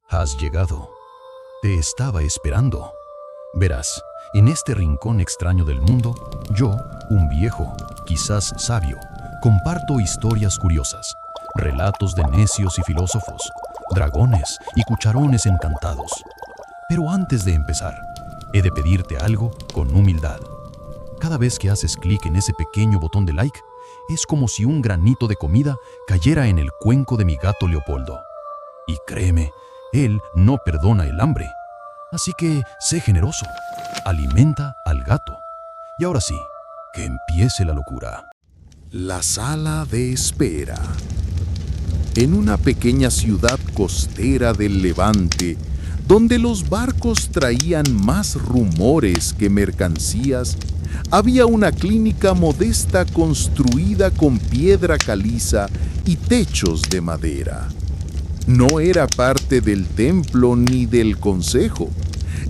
Has llegado. Te estaba esperando. Verás, en este rincón extraño del mundo, yo, un viejo, quizás sabio, comparto historias curiosas, relatos de necios y filósofos, dragones y cucharones encantados. Pero antes de empezar, he de pedirte algo con humildad. Cada vez que haces clic en ese pequeño botón de like, es como si un granito de comida cayera en el cuenco de mi gato Leopoldo. Y créeme, él no perdona el hambre. Así que sé generoso, alimenta al gato. Y ahora sí, que empiece la locura. La sala de espera. En una pequeña ciudad costera del Levante, donde los barcos traían más rumores que mercancías, había una clínica modesta construida con piedra caliza y techos de madera. No era parte del templo ni del consejo.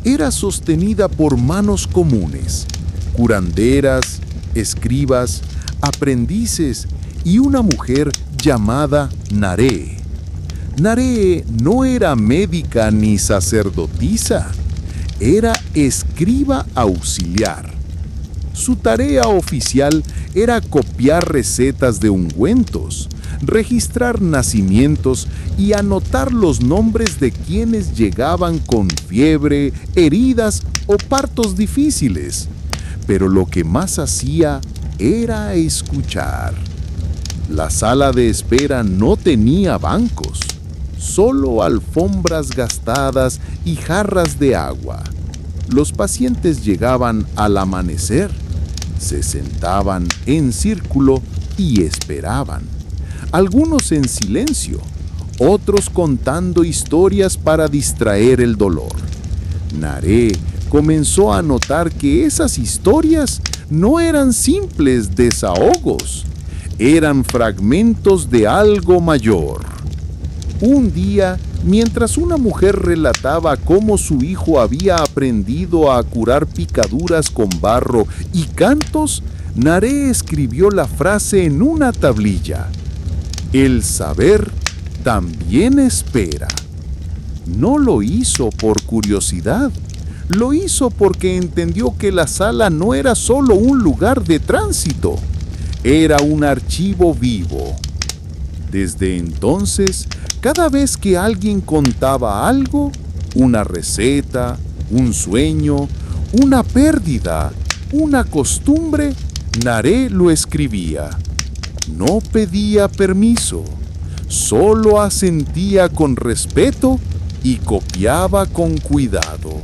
Era sostenida por manos comunes, curanderas, escribas, aprendices y una mujer llamada Naré. Naré no era médica ni sacerdotisa, era escriba auxiliar. Su tarea oficial era copiar recetas de ungüentos, registrar nacimientos y anotar los nombres de quienes llegaban con fiebre, heridas o partos difíciles. Pero lo que más hacía era escuchar. La sala de espera no tenía bancos, solo alfombras gastadas y jarras de agua. Los pacientes llegaban al amanecer, se sentaban en círculo y esperaban. Algunos en silencio, otros contando historias para distraer el dolor. Naré comenzó a notar que esas historias no eran simples desahogos, eran fragmentos de algo mayor. Un día, mientras una mujer relataba cómo su hijo había aprendido a curar picaduras con barro y cantos, Naré escribió la frase en una tablilla: el saber también espera. No lo hizo por curiosidad, lo hizo porque entendió que la sala no era solo un lugar de tránsito, era un archivo vivo. Desde entonces, cada vez que alguien contaba algo, una receta, un sueño, una pérdida, una costumbre, Naré lo escribía. No pedía permiso, solo asentía con respeto y copiaba con cuidado.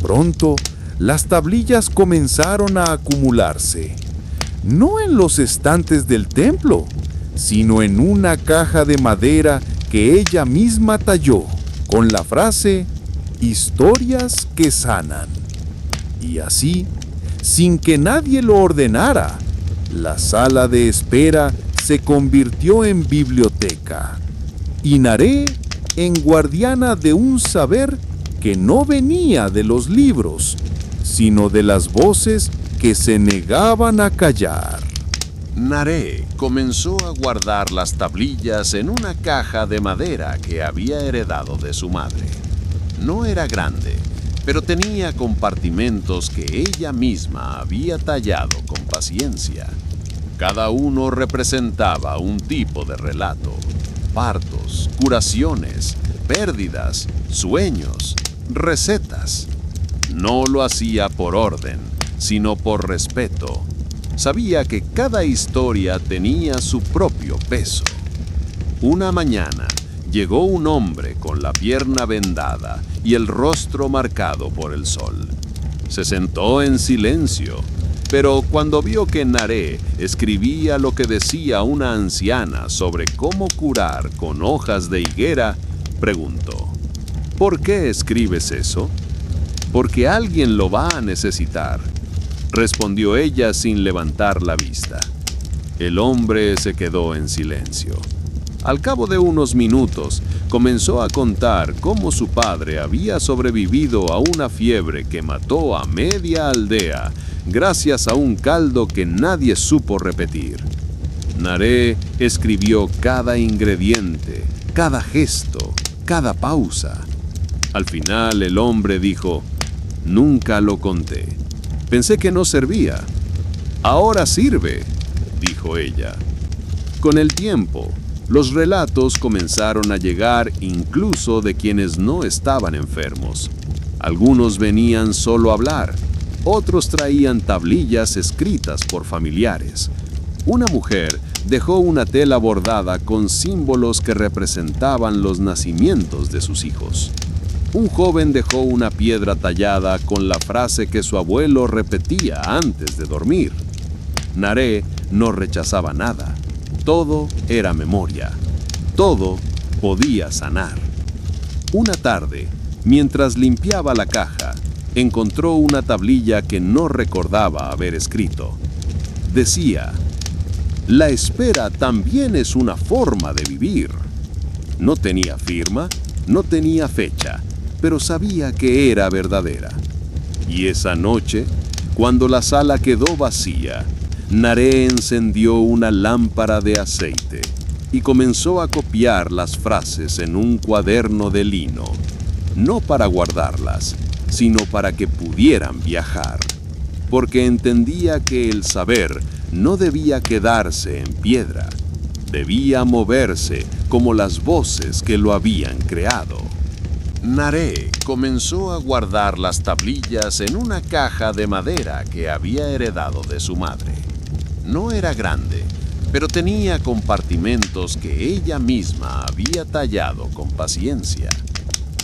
Pronto, las tablillas comenzaron a acumularse, no en los estantes del templo, sino en una caja de madera que ella misma talló, con la frase «Historias que sanan». Y así, sin que nadie lo ordenara, la sala de espera se convirtió en biblioteca y Naré en guardiana de un saber que no venía de los libros, sino de las voces que se negaban a callar. Naré comenzó a guardar las tablillas en una caja de madera que había heredado de su madre. No era grande, pero tenía compartimentos que ella misma había tallado con paciencia. Cada uno representaba un tipo de relato: partos, curaciones, pérdidas, sueños, recetas. No lo hacía por orden, sino por respeto. Sabía que cada historia tenía su propio peso. Una mañana llegó un hombre con la pierna vendada y el rostro marcado por el sol. Se sentó en silencio, pero cuando vio que Naré escribía lo que decía una anciana sobre cómo curar con hojas de higuera, preguntó: ¿por qué escribes eso? Porque alguien lo va a necesitar, respondió ella sin levantar la vista. El hombre se quedó en silencio. Al cabo de unos minutos, comenzó a contar cómo su padre había sobrevivido a una fiebre que mató a media aldea gracias a un caldo que nadie supo repetir. Naré escribió cada ingrediente, cada gesto, cada pausa. Al final el hombre dijo: «Nunca lo conté. Pensé que no servía. Ahora sirve», dijo ella. Con el tiempo, los relatos comenzaron a llegar incluso de quienes no estaban enfermos. Algunos venían solo a hablar, otros traían tablillas escritas por familiares. Una mujer dejó una tela bordada con símbolos que representaban los nacimientos de sus hijos. Un joven dejó una piedra tallada con la frase que su abuelo repetía antes de dormir. Naré no rechazaba nada. Todo era memoria. Todo podía sanar. Una tarde, mientras limpiaba la caja, encontró una tablilla que no recordaba haber escrito. Decía: «La espera también es una forma de vivir». No tenía firma, no tenía fecha, pero sabía que era verdadera. Y esa noche, cuando la sala quedó vacía, Naré encendió una lámpara de aceite y comenzó a copiar las frases en un cuaderno de lino, no para guardarlas, sino para que pudieran viajar, porque entendía que el saber no debía quedarse en piedra, debía moverse como las voces que lo habían creado. Naré comenzó a guardar las tablillas en una caja de madera que había heredado de su madre. No era grande, pero tenía compartimentos que ella misma había tallado con paciencia.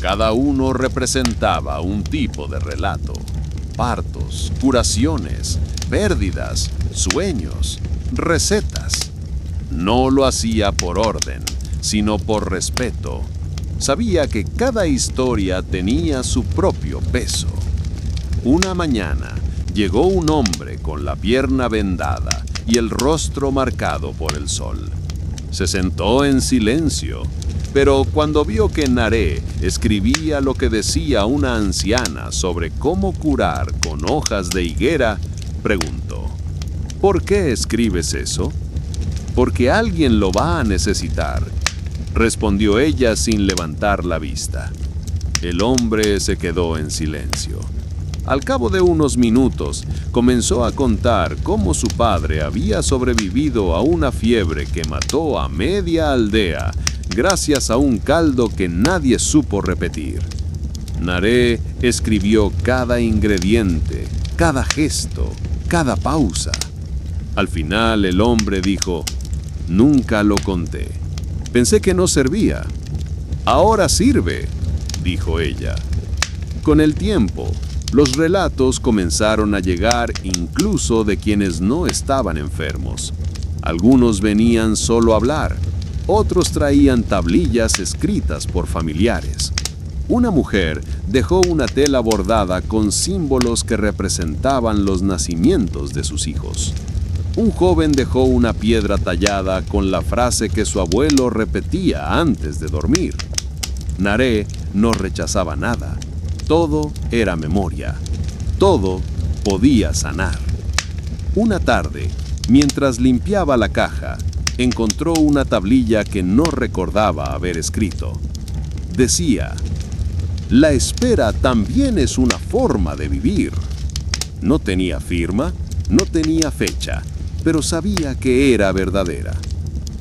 Cada uno representaba un tipo de relato: partos, curaciones, pérdidas, sueños, recetas. No lo hacía por orden, sino por respeto. Sabía que cada historia tenía su propio peso. Una mañana llegó un hombre con la pierna vendada y el rostro marcado por el sol. Se sentó en silencio, pero cuando vio que Naré escribía lo que decía una anciana sobre cómo curar con hojas de higuera, preguntó: «¿Por qué escribes eso?». «Porque alguien lo va a necesitar», respondió ella sin levantar la vista. El hombre se quedó en silencio. Al cabo de unos minutos, comenzó a contar cómo su padre había sobrevivido a una fiebre que mató a media aldea gracias a un caldo que nadie supo repetir. Naré escribió cada ingrediente, cada gesto, cada pausa. Al final el hombre dijo: «Nunca lo conté. Pensé que no servía. Ahora sirve», dijo ella. Con el tiempo, los relatos comenzaron a llegar incluso de quienes no estaban enfermos. Algunos venían solo a hablar, otros traían tablillas escritas por familiares. Una mujer dejó una tela bordada con símbolos que representaban los nacimientos de sus hijos. Un joven dejó una piedra tallada con la frase que su abuelo repetía antes de dormir. Naré no rechazaba nada. Todo era memoria. Todo podía sanar. Una tarde, mientras limpiaba la caja, encontró una tablilla que no recordaba haber escrito. Decía: «La espera también es una forma de vivir». No tenía firma, no tenía fecha, pero sabía que era verdadera.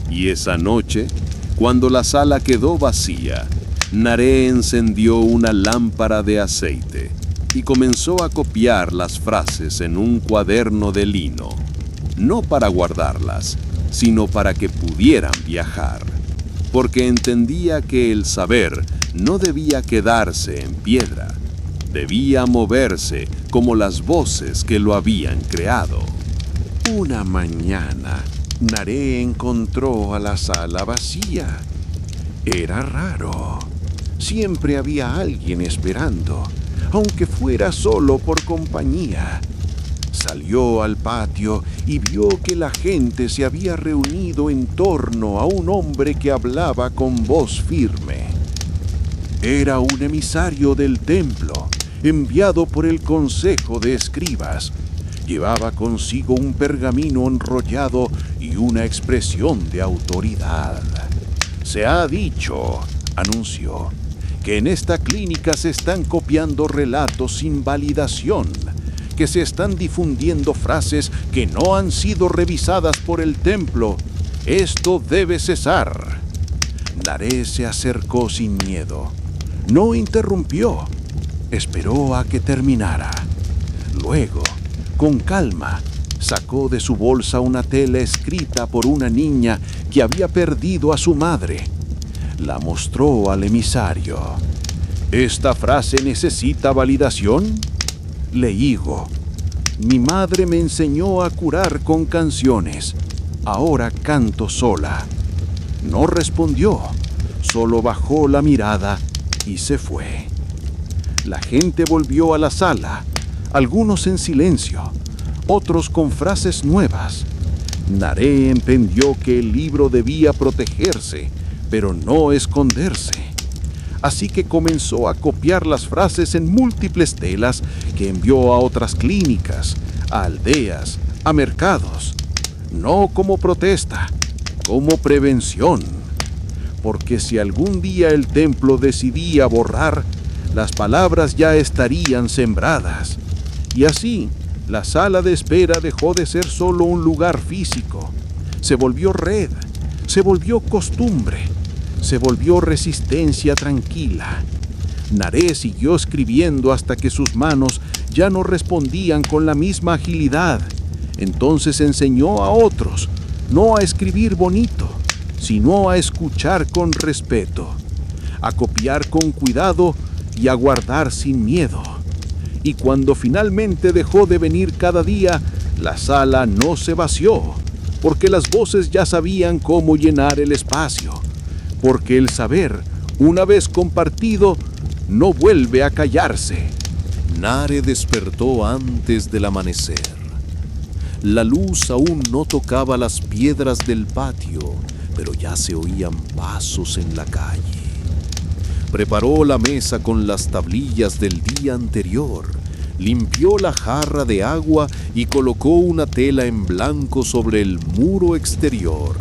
Y esa noche, cuando la sala quedó vacía, Naré encendió una lámpara de aceite y comenzó a copiar las frases en un cuaderno de lino, no para guardarlas, sino para que pudieran viajar, porque entendía que el saber no debía quedarse en piedra, debía moverse como las voces que lo habían creado. Una mañana, Naré encontró a la sala vacía. Era raro. Siempre había alguien esperando, aunque fuera solo por compañía. Salió al patio y vio que la gente se había reunido en torno a un hombre que hablaba con voz firme. Era un emisario del templo, enviado por el consejo de escribas. Llevaba consigo un pergamino enrollado y una expresión de autoridad. Se ha dicho, anunció que en esta clínica se están copiando relatos sin validación, que se están difundiendo frases que no han sido revisadas por el templo. Esto debe cesar. Naré se acercó sin miedo. No interrumpió. Esperó a que terminara. Luego, con calma, sacó de su bolsa una tela escrita por una niña que había perdido a su madre. La mostró al emisario. ¿Esta frase necesita validación? Leígo. Mi madre me enseñó a curar con canciones. Ahora canto sola. No respondió, solo bajó la mirada y se fue. La gente volvió a la sala, algunos en silencio, otros con frases nuevas. Naré entendió que el libro debía protegerse, pero no esconderse. Así que comenzó a copiar las frases en múltiples telas que envió a otras clínicas, a aldeas, a mercados. No como protesta, como prevención. Porque si algún día el templo decidía borrar, las palabras ya estarían sembradas. Y así, la sala de espera dejó de ser solo un lugar físico. Se volvió red, se volvió costumbre, se volvió resistencia tranquila. Naré siguió escribiendo hasta que sus manos ya no respondían con la misma agilidad. Entonces enseñó a otros, no a escribir bonito, sino a escuchar con respeto, a copiar con cuidado y a guardar sin miedo. Y cuando finalmente dejó de venir cada día, la sala no se vació, porque las voces ya sabían cómo llenar el espacio, porque el saber, una vez compartido, no vuelve a callarse. Nare despertó antes del amanecer. La luz aún no tocaba las piedras del patio, pero ya se oían pasos en la calle. Preparó la mesa con las tablillas del día anterior, limpió la jarra de agua y colocó una tela en blanco sobre el muro exterior.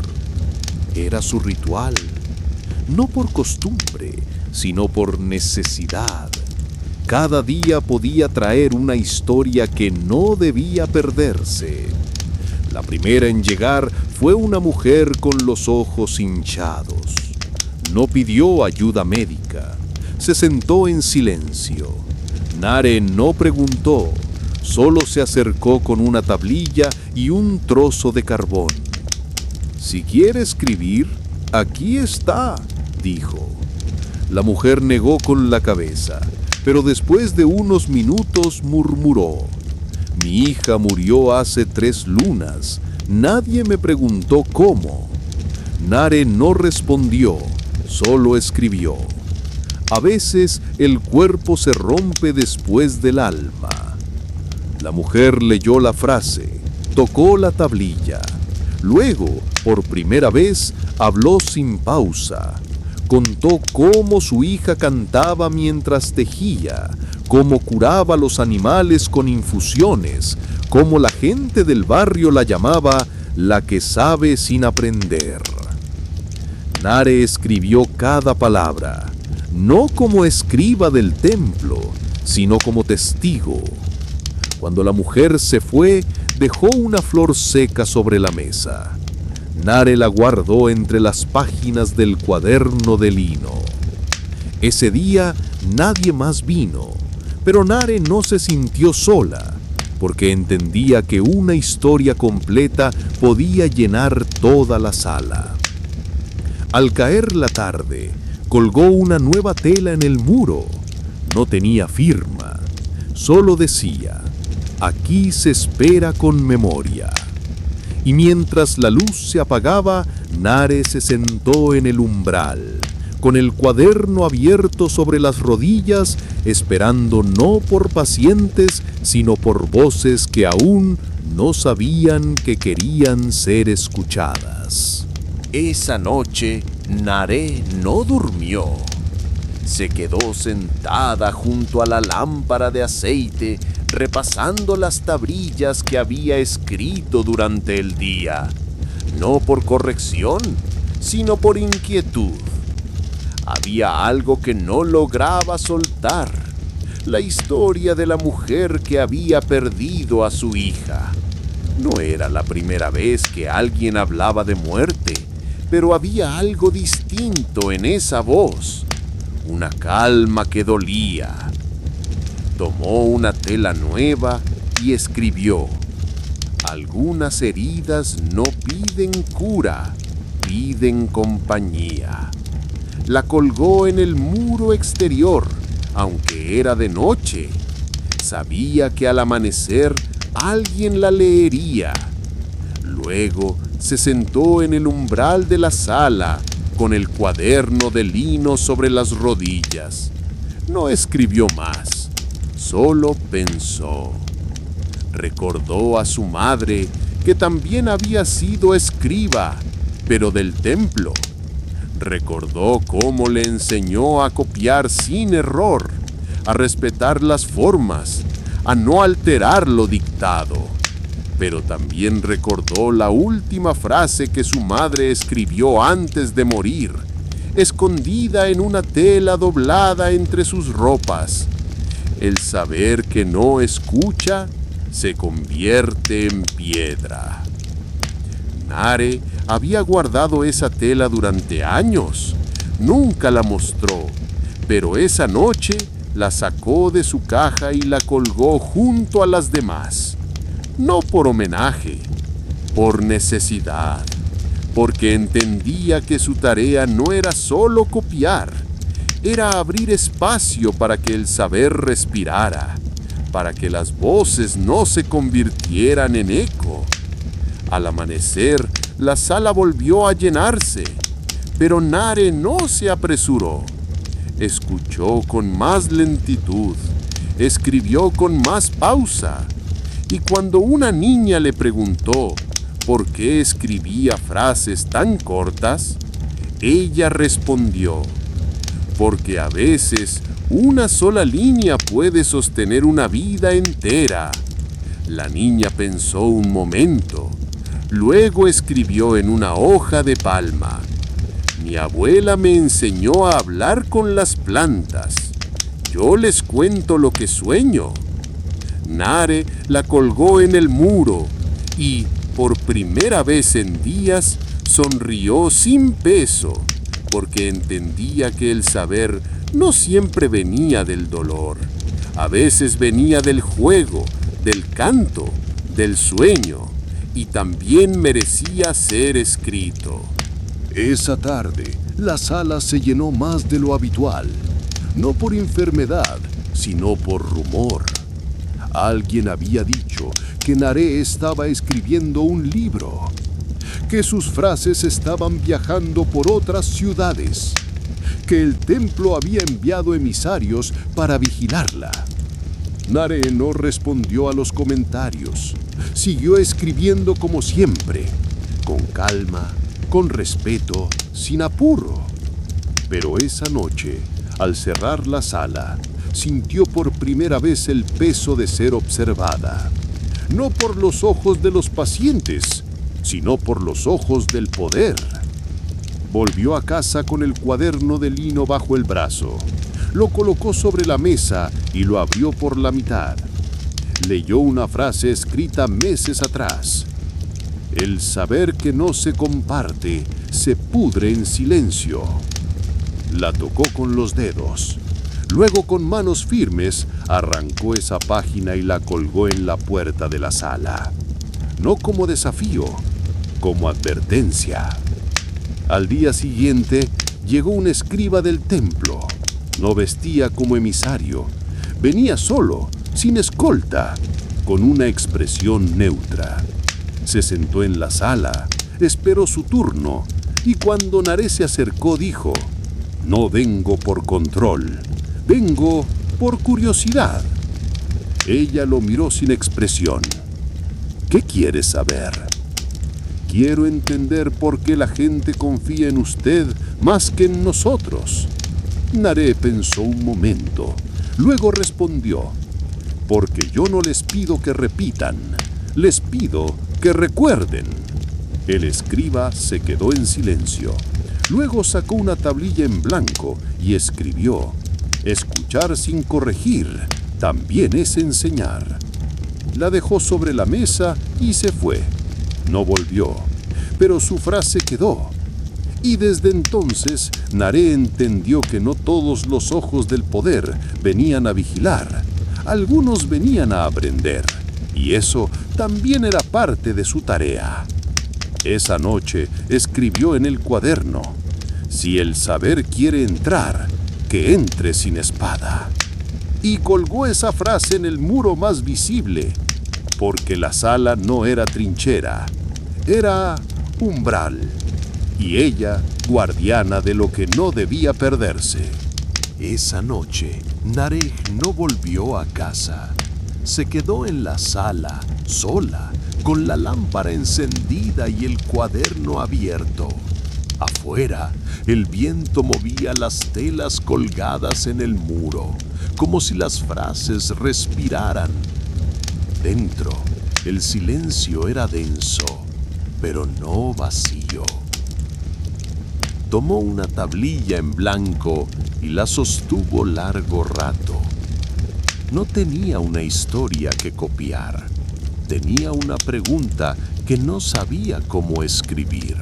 Era su ritual, no por costumbre, sino por necesidad. Cada día podía traer una historia que no debía perderse. La primera en llegar fue una mujer con los ojos hinchados. No pidió ayuda médica. Se sentó en silencio. Nare no preguntó, solo se acercó con una tablilla y un trozo de carbón. «Si quiere escribir, aquí está», dijo. La mujer negó con la cabeza, pero después de unos minutos murmuró: «Mi hija murió hace 3 lunas. Nadie me preguntó cómo». Nare no respondió, solo escribió: «A veces el cuerpo se rompe después del alma». La mujer leyó la frase, tocó la tablilla. Luego, por primera vez, habló sin pausa. Contó cómo su hija cantaba mientras tejía, cómo curaba a los animales con infusiones, cómo la gente del barrio la llamaba la que sabe sin aprender. Nare escribió cada palabra, no como escriba del templo, sino como testigo. Cuando la mujer se fue, dejó una flor seca sobre la mesa. Nare la guardó entre las páginas del cuaderno de lino. Ese día nadie más vino, pero Nare no se sintió sola, porque entendía que una historia completa podía llenar toda la sala. Al caer la tarde, colgó una nueva tela en el muro. No tenía firma, solo decía: «Aquí se espera con memoria». Y mientras la luz se apagaba, Nare se sentó en el umbral, con el cuaderno abierto sobre las rodillas, esperando no por pacientes, sino por voces que aún no sabían que querían ser escuchadas. Esa noche, Nare no durmió. Se quedó sentada junto a la lámpara de aceite, repasando las tablillas que había escrito durante el día, no por corrección, sino por inquietud. Había algo que no lograba soltar: la historia de la mujer que había perdido a su hija. No era la primera vez que alguien hablaba de muerte, pero había algo distinto en esa voz, una calma que dolía. Tomó una tela nueva y escribió: algunas heridas no piden cura, piden compañía. La colgó en el muro exterior, aunque era de noche. Sabía que al amanecer alguien la leería. Luego se sentó en el umbral de la sala con el cuaderno de lino sobre las rodillas. No escribió más, solo pensó. Recordó a su madre, que también había sido escriba, pero del templo. Recordó cómo le enseñó a copiar sin error, a respetar las formas, a no alterar lo dictado. Pero también recordó la última frase que su madre escribió antes de morir, escondida en una tela doblada entre sus ropas: el saber que no escucha se convierte en piedra. Nare había guardado esa tela durante años. Nunca la mostró, pero esa noche la sacó de su caja y la colgó junto a las demás. No por homenaje, por necesidad, porque entendía que su tarea no era solo copiar, era abrir espacio para que el saber respirara, para que las voces no se convirtieran en eco. Al amanecer, la sala volvió a llenarse, pero Nare no se apresuró. Escuchó con más lentitud, escribió con más pausa, y cuando una niña le preguntó por qué escribía frases tan cortas, ella respondió: porque a veces una sola línea puede sostener una vida entera. La niña pensó un momento, luego escribió en una hoja de palma: mi abuela me enseñó a hablar con las plantas. Yo les cuento lo que sueño. Nare la colgó en el muro y, por primera vez en días, sonrió sin peso, porque entendía que el saber no siempre venía del dolor. A veces venía del juego, del canto, del sueño, y también merecía ser escrito. Esa tarde, la sala se llenó más de lo habitual, no por enfermedad, sino por rumor. Alguien había dicho que Nare estaba escribiendo un libro, que sus frases estaban viajando por otras ciudades, que el templo había enviado emisarios para vigilarla. Nare no respondió a los comentarios, siguió escribiendo como siempre, con calma, con respeto, sin apuro. Pero esa noche, al cerrar la sala, sintió por primera vez el peso de ser observada, no por los ojos de los pacientes, sino por los ojos del poder. Volvió a casa con el cuaderno de lino bajo el brazo, lo colocó sobre la mesa y lo abrió por la mitad. Leyó una frase escrita meses atrás: el saber que no se comparte se pudre en silencio. La tocó con los dedos. Luego, con manos firmes, arrancó esa página y la colgó en la puerta de la sala. No como desafío, como advertencia. Al día siguiente, llegó un escriba del templo. No vestía como emisario. Venía solo, sin escolta, con una expresión neutra. Se sentó en la sala, esperó su turno, y cuando Nare se acercó dijo: no vengo por control, vengo por curiosidad. Ella lo miró sin expresión. ¿Qué quieres saber? Quiero entender por qué la gente confía en usted más que en nosotros. Nare pensó un momento, luego respondió: porque yo no les pido que repitan, les pido que recuerden. El escriba se quedó en silencio. Luego sacó una tablilla en blanco y escribió: escuchar sin corregir también es enseñar. La dejó sobre la mesa y se fue. No volvió, pero su frase quedó. Y desde entonces, Naré entendió que no todos los ojos del poder venían a vigilar. Algunos venían a aprender, y eso también era parte de su tarea. Esa noche escribió en el cuaderno: si el saber quiere entrar, que entre sin espada. Y colgó esa frase en el muro más visible, porque la sala no era trinchera, era umbral, y ella guardiana de lo que no debía perderse. Esa noche, Naré no volvió a casa. Se quedó en la sala, sola, con la lámpara encendida y el cuaderno abierto. Afuera, el viento movía las telas colgadas en el muro, como si las frases respiraran. Dentro, el silencio era denso, pero no vacío. Tomó una tablilla en blanco y la sostuvo largo rato. No tenía una historia que copiar. Tenía una pregunta que no sabía cómo escribir.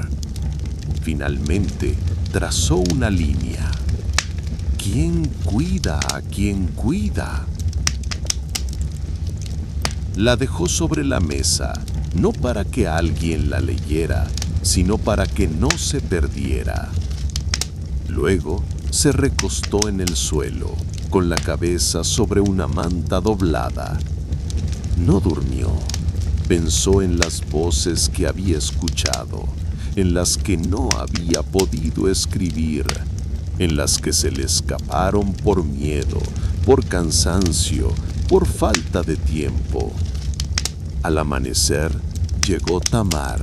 Finalmente, trazó una línea. ¿Quién cuida a quien cuida? La dejó sobre la mesa, no para que alguien la leyera, sino para que no se perdiera. Luego se recostó en el suelo, con la cabeza sobre una manta doblada. No durmió. Pensó en las voces que había escuchado, en las que no había podido escribir, en las que se le escaparon por miedo, por cansancio, por falta de tiempo. Al amanecer llegó Tamar,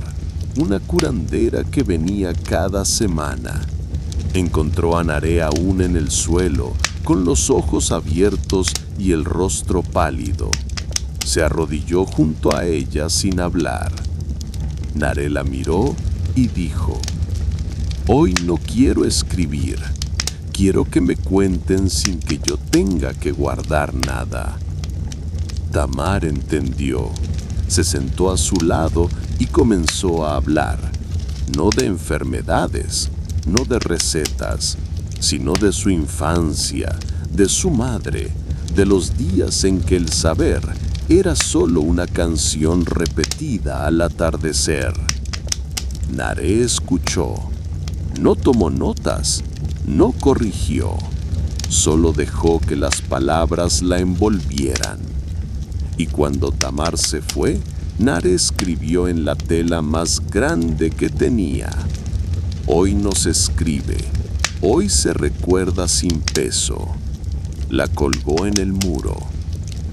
una curandera que venía cada semana. Encontró a Naré aún en el suelo, con los ojos abiertos y el rostro pálido. Se arrodilló junto a ella sin hablar. Naré la miró y dijo: hoy no quiero escribir. Quiero que me cuenten sin que yo tenga que guardar nada. Tamar entendió. Se sentó a su lado y comenzó a hablar, no de enfermedades, no de recetas, sino de su infancia, de su madre, de los días en que el saber era solo una canción repetida al atardecer. Naré escuchó, no tomó notas, no corrigió, solo dejó que las palabras la envolvieran. Y cuando Tamar se fue, Naré escribió en la tela más grande que tenía: hoy no se escribe, hoy se recuerda sin peso. La colgó en el muro,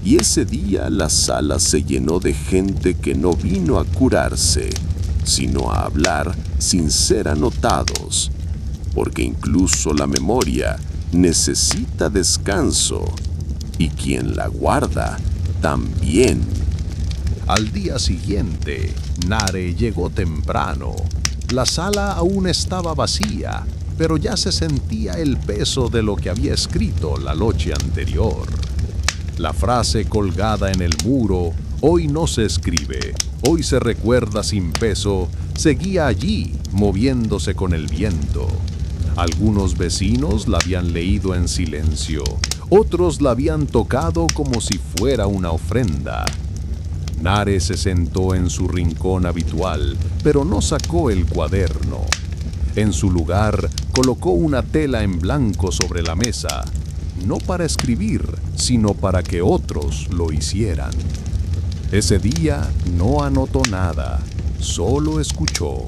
y ese día la sala se llenó de gente que no vino a curarse, sino a hablar sin ser anotados, porque incluso la memoria necesita descanso, y quien la guarda también. Al día siguiente, Naré llegó temprano. La sala aún estaba vacía, pero ya se sentía el peso de lo que había escrito la noche anterior. La frase colgada en el muro, hoy no se escribe, hoy se recuerda sin peso, seguía allí, moviéndose con el viento. Algunos vecinos la habían leído en silencio, otros la habían tocado como si fuera una ofrenda. Naré se sentó en su rincón habitual, pero no sacó el cuaderno. En su lugar, colocó una tela en blanco sobre la mesa, no para escribir, sino para que otros lo hicieran. Ese día no anotó nada, solo escuchó.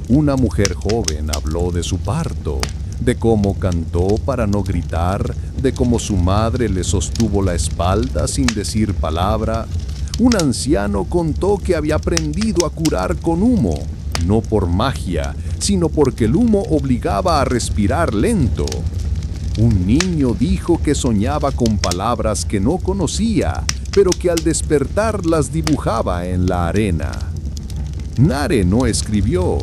Una mujer joven habló de su parto, de cómo cantó para no gritar, de cómo su madre le sostuvo la espalda sin decir palabra. Un anciano contó que había aprendido a curar con humo, no por magia, sino porque el humo obligaba a respirar lento. Un niño dijo que soñaba con palabras que no conocía, pero que al despertar las dibujaba en la arena. Naré no escribió,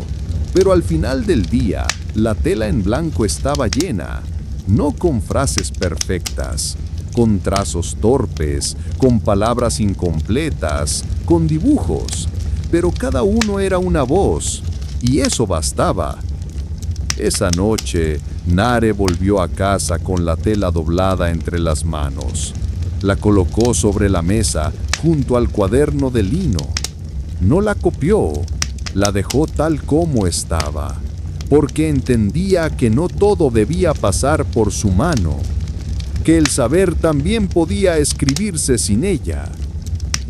Pero al final del día, la tela en blanco estaba llena, no con frases perfectas, con trazos torpes, con palabras incompletas, con dibujos, pero cada uno era una voz, y eso bastaba. Esa noche, Nare volvió a casa con la tela doblada entre las manos. La colocó sobre la mesa junto al cuaderno de lino. No la copió, la dejó tal como estaba, porque entendía que no todo debía pasar por su mano, que el saber también podía escribirse sin ella.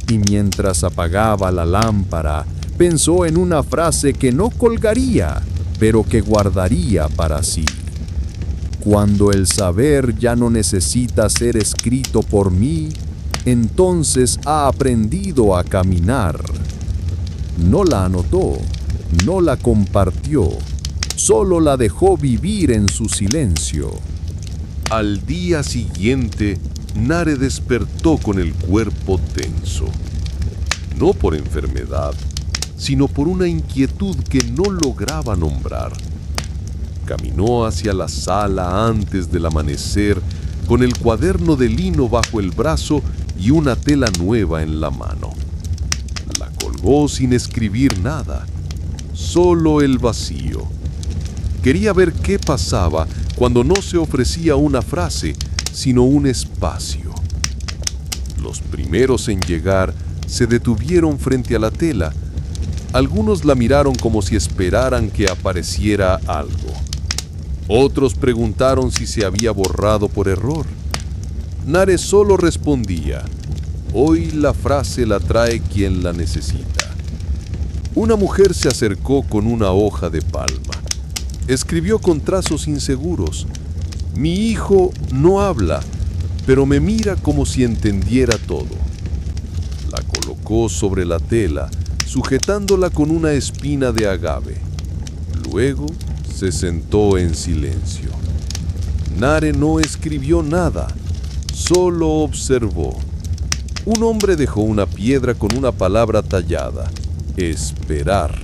Y mientras apagaba la lámpara, pensó en una frase que no colgaría, pero que guardaría para sí. Cuando el saber ya no necesita ser escrito por mí, entonces ha aprendido a caminar. No la anotó, no la compartió, solo la dejó vivir en su silencio. Al día siguiente, Nare despertó con el cuerpo tenso. No por enfermedad, sino por una inquietud que no lograba nombrar. Caminó hacia la sala antes del amanecer, con el cuaderno de lino bajo el brazo y una tela nueva en la mano. La colgó sin escribir nada, solo el vacío. Quería ver qué pasaba cuando no se ofrecía una frase, sino un espacio. Los primeros en llegar se detuvieron frente a la tela. Algunos la miraron como si esperaran que apareciera algo. Otros preguntaron si se había borrado por error. Nare solo respondía: hoy la frase la trae quien la necesita. Una mujer se acercó con una hoja de palma. Escribió con trazos inseguros: mi hijo no habla, pero me mira como si entendiera todo. La colocó sobre la tela, sujetándola con una espina de agave. Luego se sentó en silencio. Nare no escribió nada, solo observó. Un hombre dejó una piedra con una palabra tallada: esperar.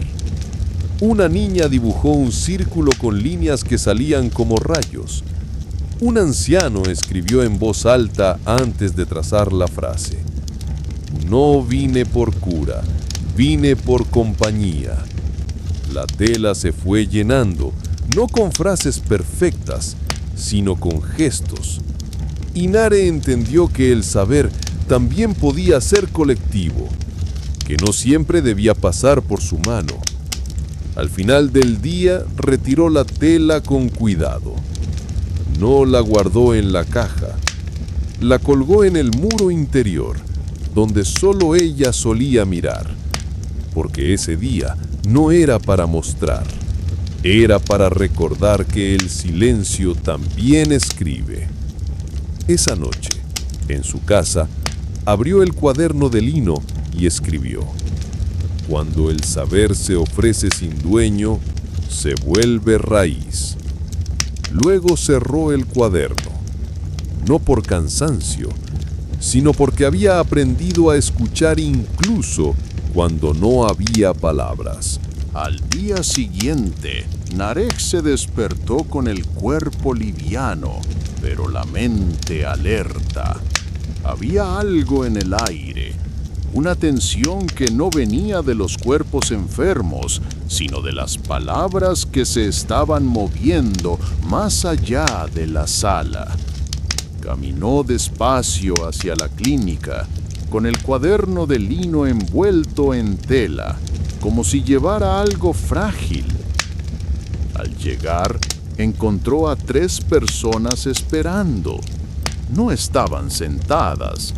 Una niña dibujó un círculo con líneas que salían como rayos. Un anciano escribió en voz alta antes de trazar la frase: no vine por cura, vine por compañía. La tela se fue llenando, no con frases perfectas, sino con gestos. Y Nare entendió que el saber también podía ser colectivo, que no siempre debía pasar por su mano. Al final del día, retiró la tela con cuidado. No la guardó en la caja. La colgó en el muro interior, donde solo ella solía mirar, porque ese día no era para mostrar, era para recordar que el silencio también escribe. Esa noche, en su casa, abrió el cuaderno de lino y escribió: cuando el saber se ofrece sin dueño, se vuelve raíz. Luego cerró el cuaderno, no por cansancio, sino porque había aprendido a escuchar incluso cuando no había palabras. Al día siguiente, Narek se despertó con el cuerpo liviano, pero la mente alerta. Había algo en el aire, una tensión que no venía de los cuerpos enfermos, sino de las palabras que se estaban moviendo más allá de la sala. Caminó despacio hacia la clínica, con el cuaderno de lino envuelto en tela, como si llevara algo frágil. Al llegar, encontró a 3 personas esperando. No estaban sentadas,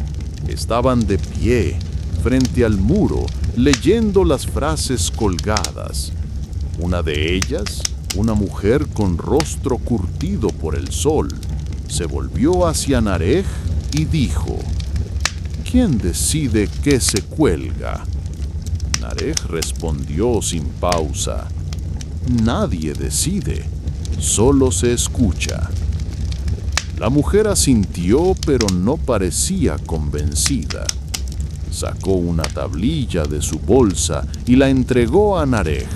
estaban de pie, frente al muro, leyendo las frases colgadas. Una de ellas, una mujer con rostro curtido por el sol, se volvió hacia Narek y dijo: ¿quién decide qué se cuelga? Narek respondió sin pausa: nadie decide, solo se escucha. La mujer asintió, pero no parecía convencida. Sacó una tablilla de su bolsa y la entregó a Narek.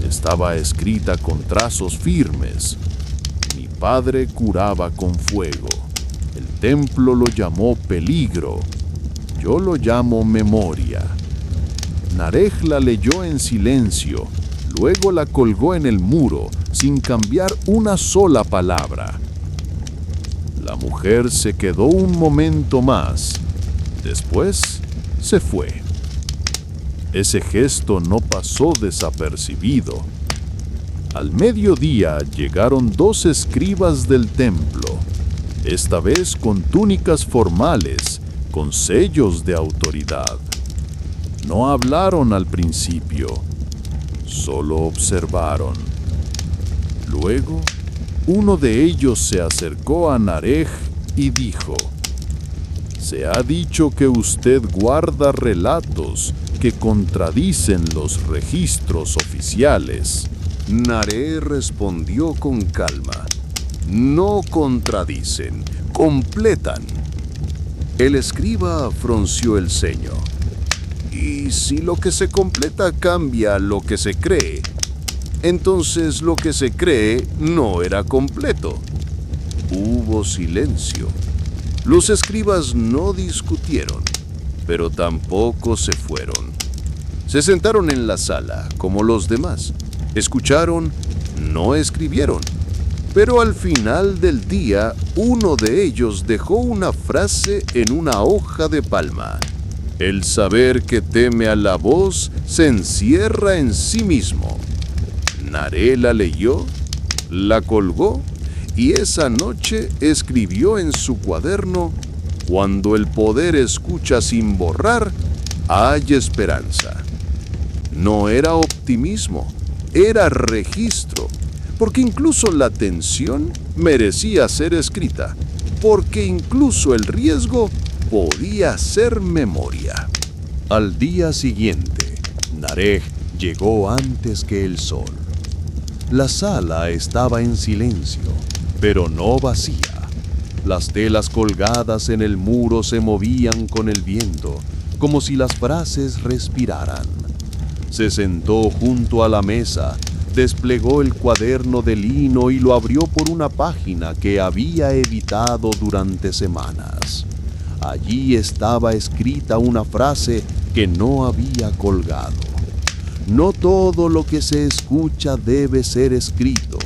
Estaba escrita con trazos firmes. Mi padre curaba con fuego. El templo lo llamó peligro. Yo lo llamo memoria. Narej la leyó en silencio, luego la colgó en el muro, sin cambiar una sola palabra. La mujer se quedó un momento más. Después se fue. Ese gesto no pasó desapercibido. Al mediodía llegaron 2 escribas del templo, esta vez con túnicas formales, con sellos de autoridad. No hablaron al principio, solo observaron. Luego, uno de ellos se acercó a Narej y dijo: «Se ha dicho que usted guarda relatos que contradicen los registros oficiales». Narej respondió con calma: «No contradicen, completan». El escriba frunció el ceño. «¿Y si lo que se completa cambia lo que se cree? Entonces lo que se cree no era completo». Hubo silencio. Los escribas no discutieron, pero tampoco se fueron. Se sentaron en la sala, como los demás. Escucharon, no escribieron. Pero al final del día, uno de ellos dejó una frase en una hoja de palma: «El saber que teme a la voz se encierra en sí mismo». Narej la leyó, la colgó y esa noche escribió en su cuaderno: «Cuando el poder escucha sin borrar, hay esperanza». No era optimismo, era registro, porque incluso la tensión merecía ser escrita, porque incluso el riesgo podía ser memoria. Al día siguiente, Narej llegó antes que el sol. La sala estaba en silencio, pero no vacía. Las telas colgadas en el muro se movían con el viento, como si las frases respiraran. Se sentó junto a la mesa, desplegó el cuaderno de lino y lo abrió por una página que había evitado durante semanas. Allí estaba escrita una frase que no había colgado: «No todo lo que se escucha debe ser escrito,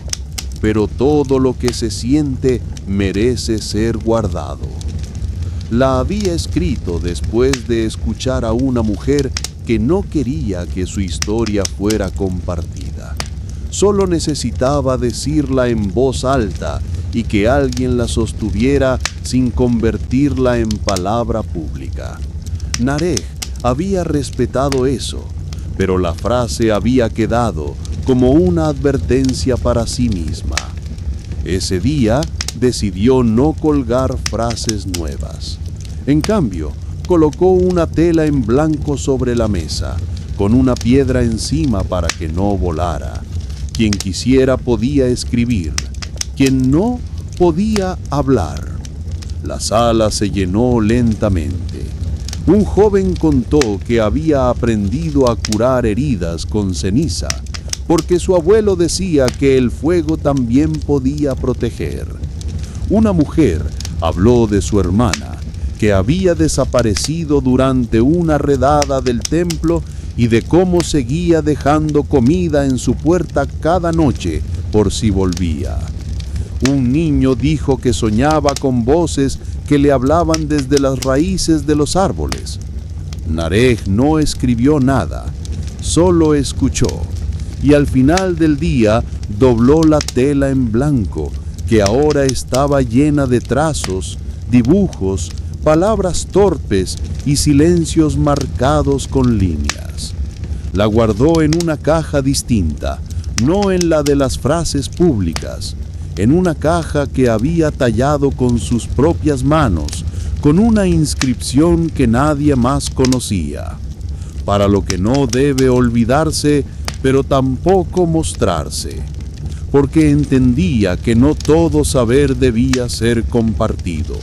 pero todo lo que se siente merece ser guardado». La había escrito después de escuchar a una mujer que no quería que su historia fuera compartida. Solo necesitaba decirla en voz alta y que alguien la sostuviera sin convertirla en palabra pública. Narej había respetado eso, pero la frase había quedado como una advertencia para sí misma. Ese día decidió no colgar frases nuevas. En cambio, colocó una tela en blanco sobre la mesa, con una piedra encima para que no volara. Quien quisiera podía escribir, quien no podía hablar. La sala se llenó lentamente. Un joven contó que había aprendido a curar heridas con ceniza, porque su abuelo decía que el fuego también podía proteger. Una mujer habló de su hermana, que había desaparecido durante una redada del templo y de cómo seguía dejando comida en su puerta cada noche por si volvía. Un niño dijo que soñaba con voces que le hablaban desde las raíces de los árboles. Narej no escribió nada, solo escuchó, y al final del día dobló la tela en blanco, que ahora estaba llena de trazos, dibujos, palabras torpes y silencios marcados con líneas. La guardó en una caja distinta, no en la de las frases públicas, en una caja que había tallado con sus propias manos, con una inscripción que nadie más conocía, para lo que no debe olvidarse, pero tampoco mostrarse, porque entendía que no todo saber debía ser compartido.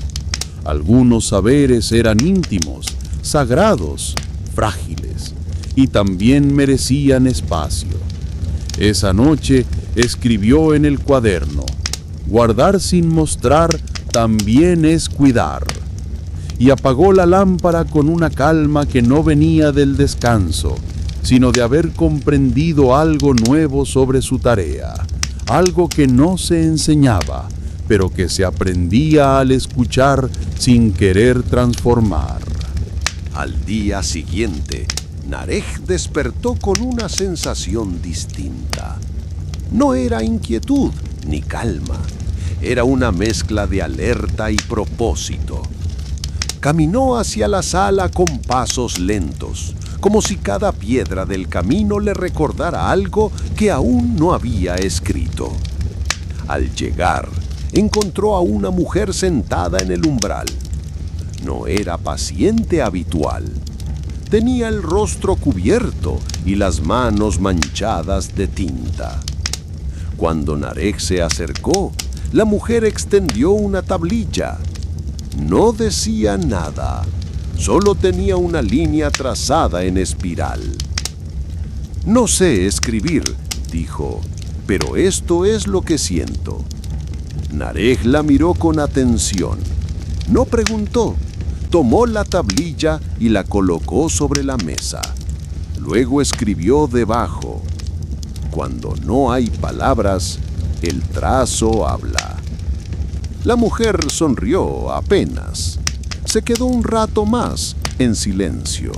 Algunos saberes eran íntimos, sagrados, frágiles, y también merecían espacio. Esa noche escribió en el cuaderno: guardar sin mostrar también es cuidar. Y apagó la lámpara con una calma que no venía del descanso, sino de haber comprendido algo nuevo sobre su tarea, algo que no se enseñaba, pero que se aprendía al escuchar sin querer transformar. Al día siguiente, Narej despertó con una sensación distinta. No era inquietud ni calma, era una mezcla de alerta y propósito. Caminó hacia la sala con pasos lentos, como si cada piedra del camino le recordara algo que aún no había escrito. Al llegar, encontró a una mujer sentada en el umbral. No era paciente habitual. Tenía el rostro cubierto y las manos manchadas de tinta. Cuando Narej se acercó, la mujer extendió una tablilla. No decía nada, solo tenía una línea trazada en espiral. No sé escribir, dijo, pero esto es lo que siento. Narej la miró con atención. No preguntó. Tomó la tablilla y la colocó sobre la mesa. Luego escribió debajo: cuando no hay palabras, el trazo habla. La mujer sonrió apenas. Se quedó un rato más en silencio.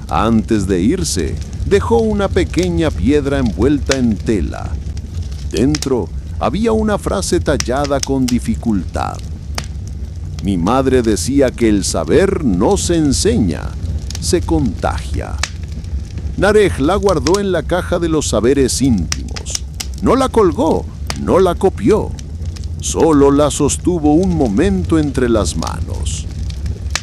Antes de irse, dejó una pequeña piedra envuelta en tela. Dentro había una frase tallada con dificultad. Mi madre decía que el saber no se enseña, se contagia. Narej la guardó en la caja de los saberes íntimos. No la colgó, no la copió. Solo la sostuvo un momento entre las manos.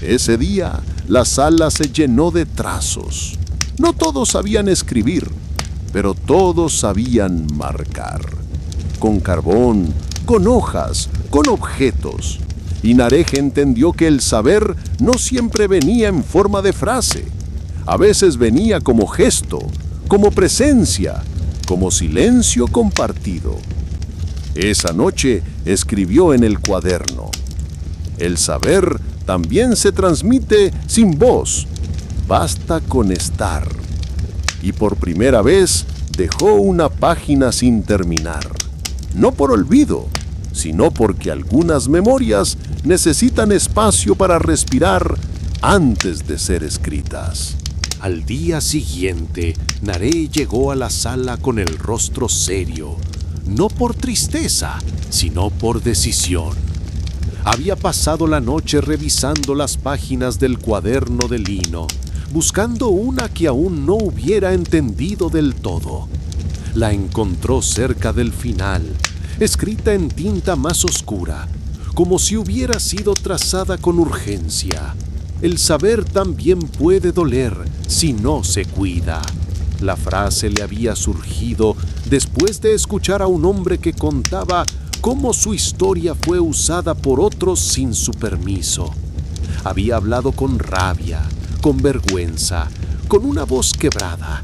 Ese día, la sala se llenó de trazos. No todos sabían escribir, pero todos sabían marcar. Con carbón, con hojas, con objetos. Y Narej entendió que el saber no siempre venía en forma de frase. A veces venía como gesto, como presencia, como silencio compartido. Esa noche escribió en el cuaderno: el saber también se transmite sin voz, basta con estar. Y por primera vez dejó una página sin terminar. No por olvido, sino porque algunas memorias necesitan espacio para respirar antes de ser escritas. Al día siguiente, Narej llegó a la sala con el rostro serio, no por tristeza, sino por decisión. Había pasado la noche revisando las páginas del cuaderno de lino, buscando una que aún no hubiera entendido del todo. La encontró cerca del final, escrita en tinta más oscura, como si hubiera sido trazada con urgencia. El saber también puede doler si no se cuida. La frase le había surgido después de escuchar a un hombre que contaba cómo su historia fue usada por otros sin su permiso. Había hablado con rabia, con vergüenza, con una voz quebrada.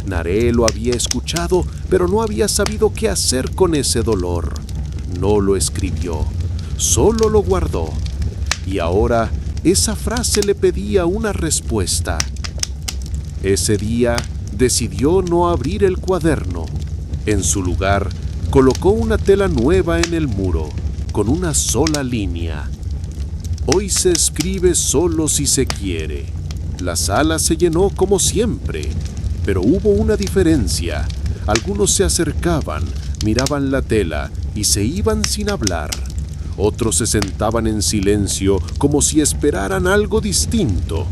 Narej lo había escuchado, pero no había sabido qué hacer con ese dolor. No lo escribió, solo lo guardó. Y ahora esa frase le pedía una respuesta. Ese día decidió no abrir el cuaderno. En su lugar, colocó una tela nueva en el muro, con una sola línea. Hoy se escribe solo si se quiere. La sala se llenó como siempre, pero hubo una diferencia. Algunos se acercaban, miraban la tela y se iban sin hablar. Otros se sentaban en silencio como si esperaran algo distinto.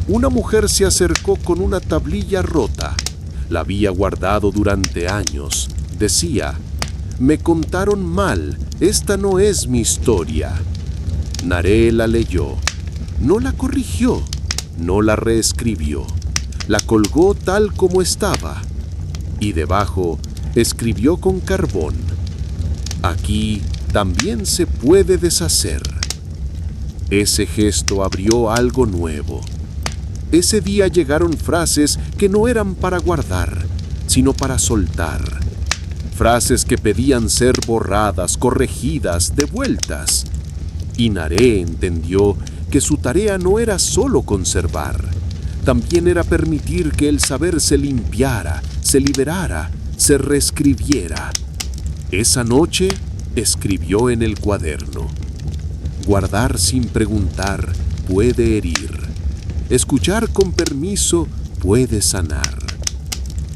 Una mujer se acercó con una tablilla rota. La había guardado durante años. Decía: me contaron mal, esta no es mi historia. Narej la leyó. No la corrigió, no la reescribió. La colgó tal como estaba. Y debajo escribió con carbón: aquí también se puede deshacer. Ese gesto abrió algo nuevo. Ese día llegaron frases que no eran para guardar, sino para soltar. Frases que pedían ser borradas, corregidas, devueltas. Y Naré entendió que su tarea no era solo conservar, también era permitir que el saber se limpiara, se liberara, se reescribiera. Esa noche escribió en el cuaderno: guardar sin preguntar puede herir. Escuchar con permiso puede sanar.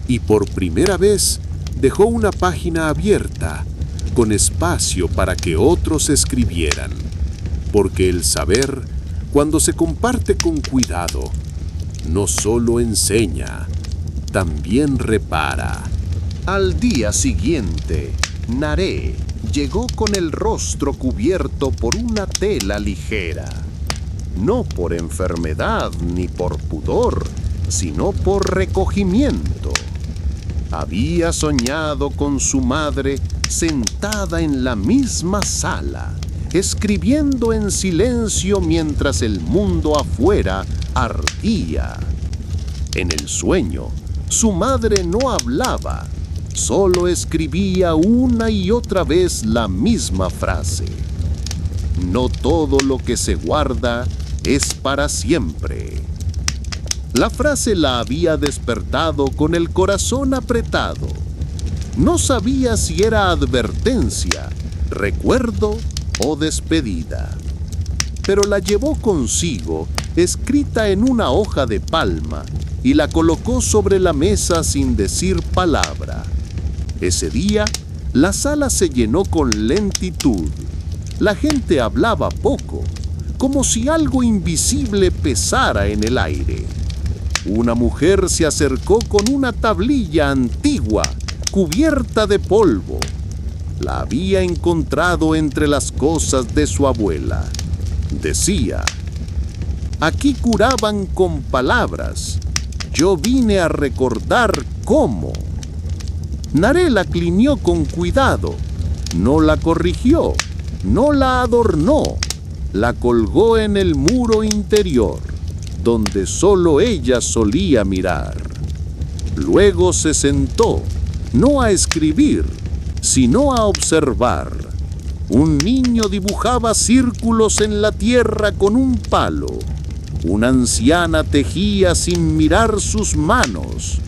Y por primera vez dejó una página abierta, con espacio para que otros escribieran. Porque el saber, cuando se comparte con cuidado, no solo enseña, también repara. Al día siguiente, Naré llegó con el rostro cubierto por una tela ligera. No por enfermedad ni por pudor, sino por recogimiento. Había soñado con su madre sentada en la misma sala, escribiendo en silencio mientras el mundo afuera ardía. En el sueño, su madre no hablaba, solo escribía una y otra vez la misma frase: no todo lo que se guarda es para siempre. La frase la había despertado con el corazón apretado. No sabía si era advertencia, recuerdo o despedida. Pero la llevó consigo, escrita en una hoja de palma, y la colocó sobre la mesa sin decir palabra. Ese día, la sala se llenó con lentitud. La gente hablaba poco, como si algo invisible pesara en el aire. Una mujer se acercó con una tablilla antigua, cubierta de polvo. La había encontrado entre las cosas de su abuela. Decía: aquí curaban con palabras. Yo vine a recordar cómo. Naré la cliñó con cuidado. No la corrigió, no la adornó. La colgó en el muro interior, donde solo ella solía mirar. Luego se sentó, no a escribir, sino a observar. Un niño dibujaba círculos en la tierra con un palo. Una anciana tejía sin mirar sus manos.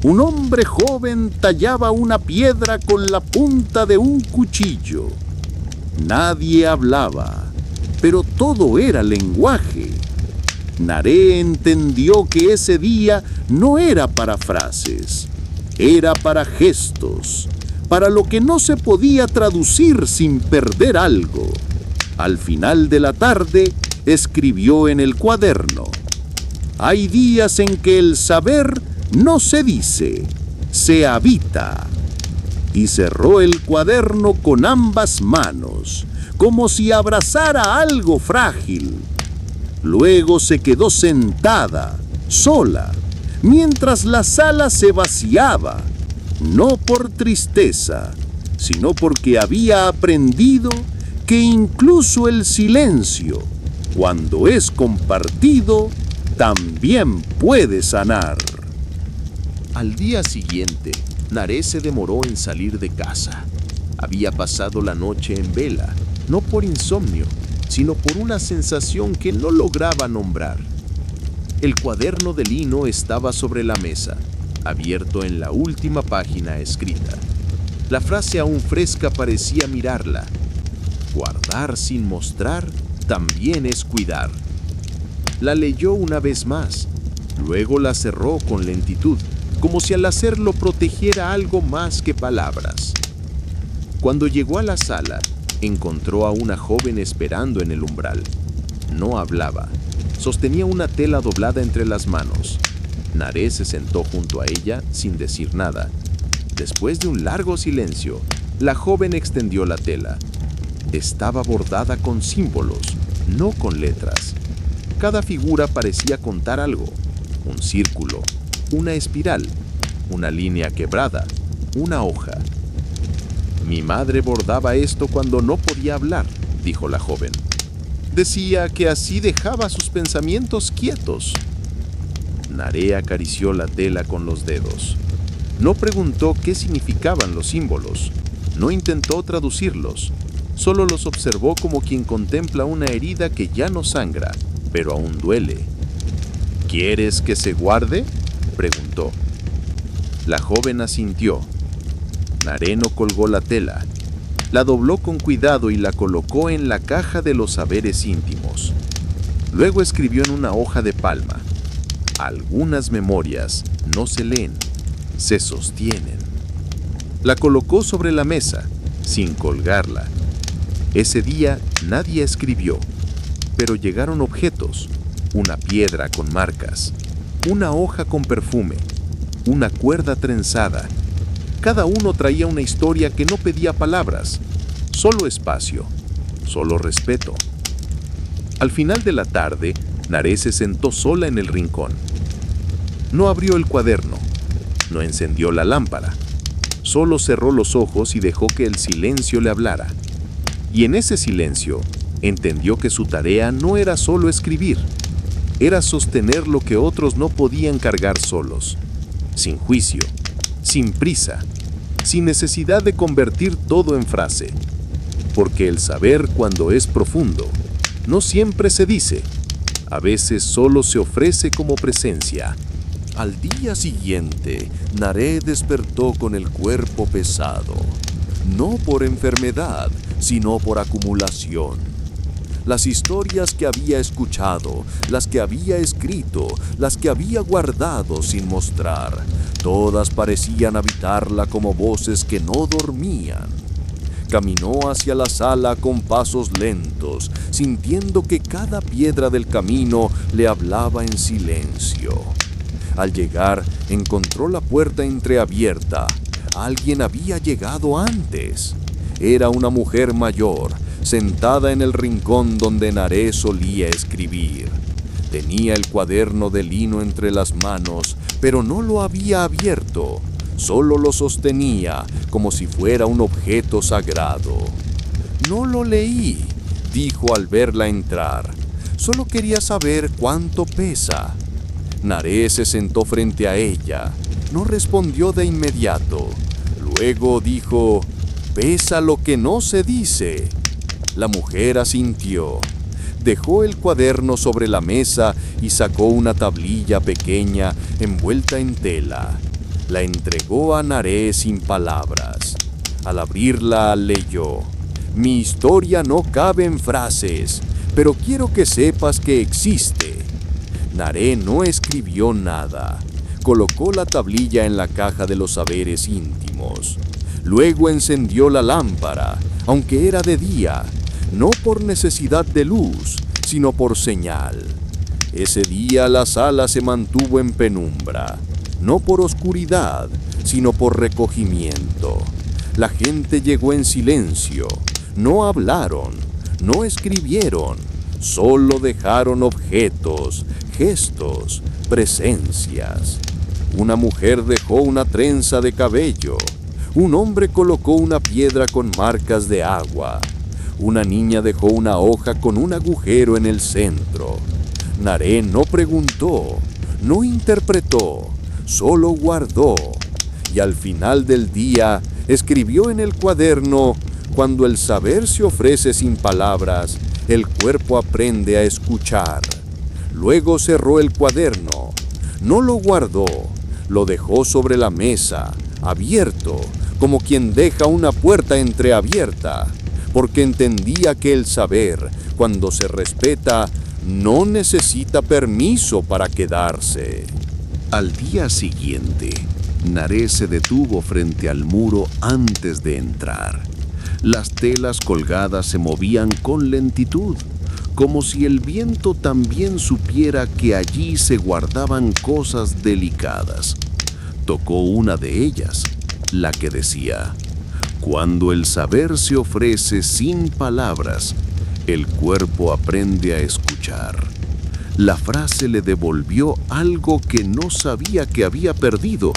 Un hombre joven tallaba una piedra con la punta de un cuchillo. Nadie hablaba, pero todo era lenguaje. Naré entendió que ese día no era para frases, era para gestos, para lo que no se podía traducir sin perder algo. Al final de la tarde, escribió en el cuaderno: hay días en que el saber no se dice, se habita. Y cerró el cuaderno con ambas manos, como si abrazara algo frágil. Luego se quedó sentada, sola, mientras la sala se vaciaba, no por tristeza, sino porque había aprendido que incluso el silencio, cuando es compartido, también puede sanar. Al día siguiente, Naré se demoró en salir de casa. Había pasado la noche en vela, no por insomnio, sino por una sensación que no lograba nombrar. El cuaderno de lino estaba sobre la mesa, abierto en la última página escrita. La frase aún fresca parecía mirarla: guardar sin mostrar también es cuidar. La leyó una vez más, luego la cerró con lentitud, como si al hacerlo protegiera algo más que palabras. Cuando llegó a la sala, encontró a una joven esperando en el umbral. No hablaba, sostenía una tela doblada entre las manos. Naré se sentó junto a ella sin decir nada. Después de un largo silencio, la joven extendió la tela. Estaba bordada con símbolos, no con letras. Cada figura parecía contar algo: un círculo, una espiral, una línea quebrada, una hoja. Mi madre bordaba esto cuando no podía hablar, dijo la joven. Decía que así dejaba sus pensamientos quietos. Naré acarició la tela con los dedos. No preguntó qué significaban los símbolos, no intentó traducirlos, solo los observó como quien contempla una herida que ya no sangra, pero aún duele. ¿Quieres que se guarde?, preguntó. La joven asintió. Nareno colgó la tela, la dobló con cuidado y la colocó en la caja de los saberes íntimos. Luego escribió en una hoja de palma: algunas memorias no se leen, se sostienen. La colocó sobre la mesa, sin colgarla. Ese día nadie escribió, pero llegaron objetos: una piedra con marcas, una hoja con perfume, una cuerda trenzada. Cada uno traía una historia que no pedía palabras, solo espacio, solo respeto. Al final de la tarde, Naré se sentó sola en el rincón. No abrió el cuaderno, no encendió la lámpara, solo cerró los ojos y dejó que el silencio le hablara. Y en ese silencio, entendió que su tarea no era solo escribir, era sostener lo que otros no podían cargar solos, sin juicio, sin prisa, sin necesidad de convertir todo en frase. Porque el saber, cuando es profundo, no siempre se dice, a veces solo se ofrece como presencia. Al día siguiente, Naré despertó con el cuerpo pesado, no por enfermedad, sino por acumulación. Las historias que había escuchado, las que había escrito, las que había guardado sin mostrar, todas parecían habitarla como voces que no dormían. Caminó hacia la sala con pasos lentos, sintiendo que cada piedra del camino le hablaba en silencio. Al llegar, encontró la puerta entreabierta. Alguien había llegado antes. Era una mujer mayor, sentada en el rincón donde Naré solía escribir. Tenía el cuaderno de lino entre las manos, pero no lo había abierto. Solo lo sostenía como si fuera un objeto sagrado. «No lo leí», dijo al verla entrar. «Solo quería saber cuánto pesa». Naré se sentó frente a ella. No respondió de inmediato. Luego dijo: «Pesa lo que no se dice». La mujer asintió. Dejó el cuaderno sobre la mesa y sacó una tablilla pequeña envuelta en tela. La entregó a Naré sin palabras. Al abrirla, leyó: «Mi historia no cabe en frases, pero quiero que sepas que existe». Naré no escribió nada. Colocó la tablilla en la caja de los saberes íntimos. Luego encendió la lámpara, aunque era de día, no por necesidad de luz, sino por señal. Ese día la sala se mantuvo en penumbra, no por oscuridad, sino por recogimiento. La gente llegó en silencio, no hablaron, no escribieron, solo dejaron objetos, gestos, presencias. Una mujer dejó una trenza de cabello. Un hombre colocó una piedra con marcas de agua. Una niña dejó una hoja con un agujero en el centro. Naré no preguntó, no interpretó, solo guardó. Y al final del día escribió en el cuaderno: «Cuando el saber se ofrece sin palabras, el cuerpo aprende a escuchar». Luego cerró el cuaderno. No lo guardó, lo dejó sobre la mesa, abierto, como quien deja una puerta entreabierta, porque entendía que el saber, cuando se respeta, no necesita permiso para quedarse. Al día siguiente, Naré se detuvo frente al muro antes de entrar. Las telas colgadas se movían con lentitud, como si el viento también supiera que allí se guardaban cosas delicadas. Tocó una de ellas, la que decía: «Cuando el saber se ofrece sin palabras, el cuerpo aprende a escuchar». La frase le devolvió algo que no sabía que había perdido: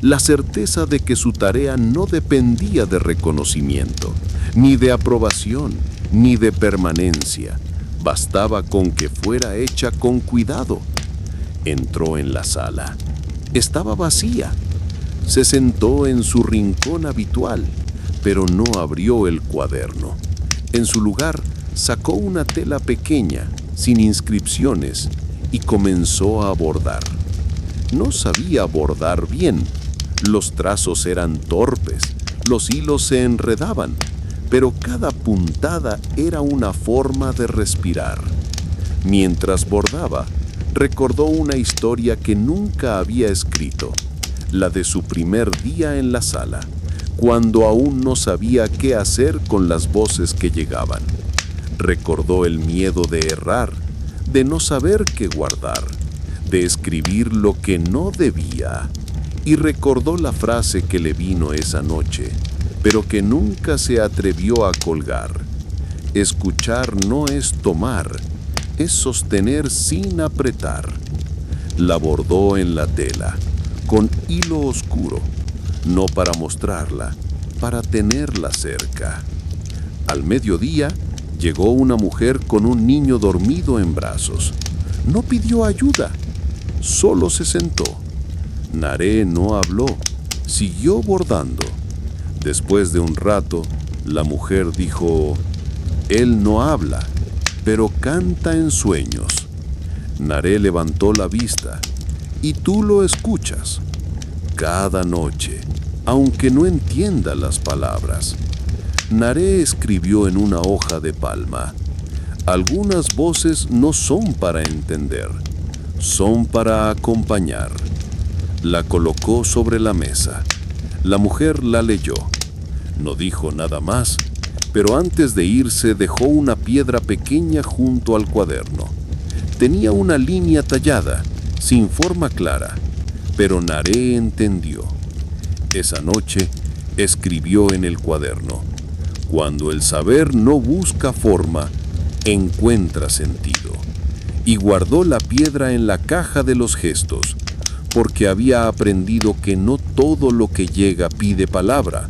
la certeza de que su tarea no dependía de reconocimiento, ni de aprobación, ni de permanencia. Bastaba con que fuera hecha con cuidado. Entró en la sala. Estaba vacía. Se sentó en su rincón habitual, pero no abrió el cuaderno. En su lugar, sacó una tela pequeña, sin inscripciones, y comenzó a bordar. No sabía bordar bien. Los trazos eran torpes, los hilos se enredaban, pero cada puntada era una forma de respirar. Mientras bordaba, recordó una historia que nunca había escrito, la de su primer día en la sala, cuando aún no sabía qué hacer con las voces que llegaban. Recordó el miedo de errar, de no saber qué guardar, de escribir lo que no debía, y recordó la frase que le vino esa noche, pero que nunca se atrevió a colgar. Escuchar no es tomar, es sostener sin apretar. La bordó en la tela, con hilo oscuro, no para mostrarla, para tenerla cerca. Al mediodía, llegó una mujer con un niño dormido en brazos. No pidió ayuda, solo se sentó. Naré no habló, siguió bordando. Después de un rato, la mujer dijo: «Él no habla, pero canta en sueños». Naré levantó la vista. «Y tú lo escuchas cada noche, aunque no entienda las palabras». Naré escribió en una hoja de palma: «Algunas voces no son para entender, son para acompañar». La colocó sobre la mesa. La mujer la leyó. No dijo nada más, pero antes de irse dejó una piedra pequeña junto al cuaderno. Tenía una línea tallada, sin forma clara, pero Naré entendió. Esa noche escribió en el cuaderno: «Cuando el saber no busca forma, encuentra sentido». Y guardó la piedra en la caja de los gestos, porque había aprendido que no todo lo que llega pide palabra.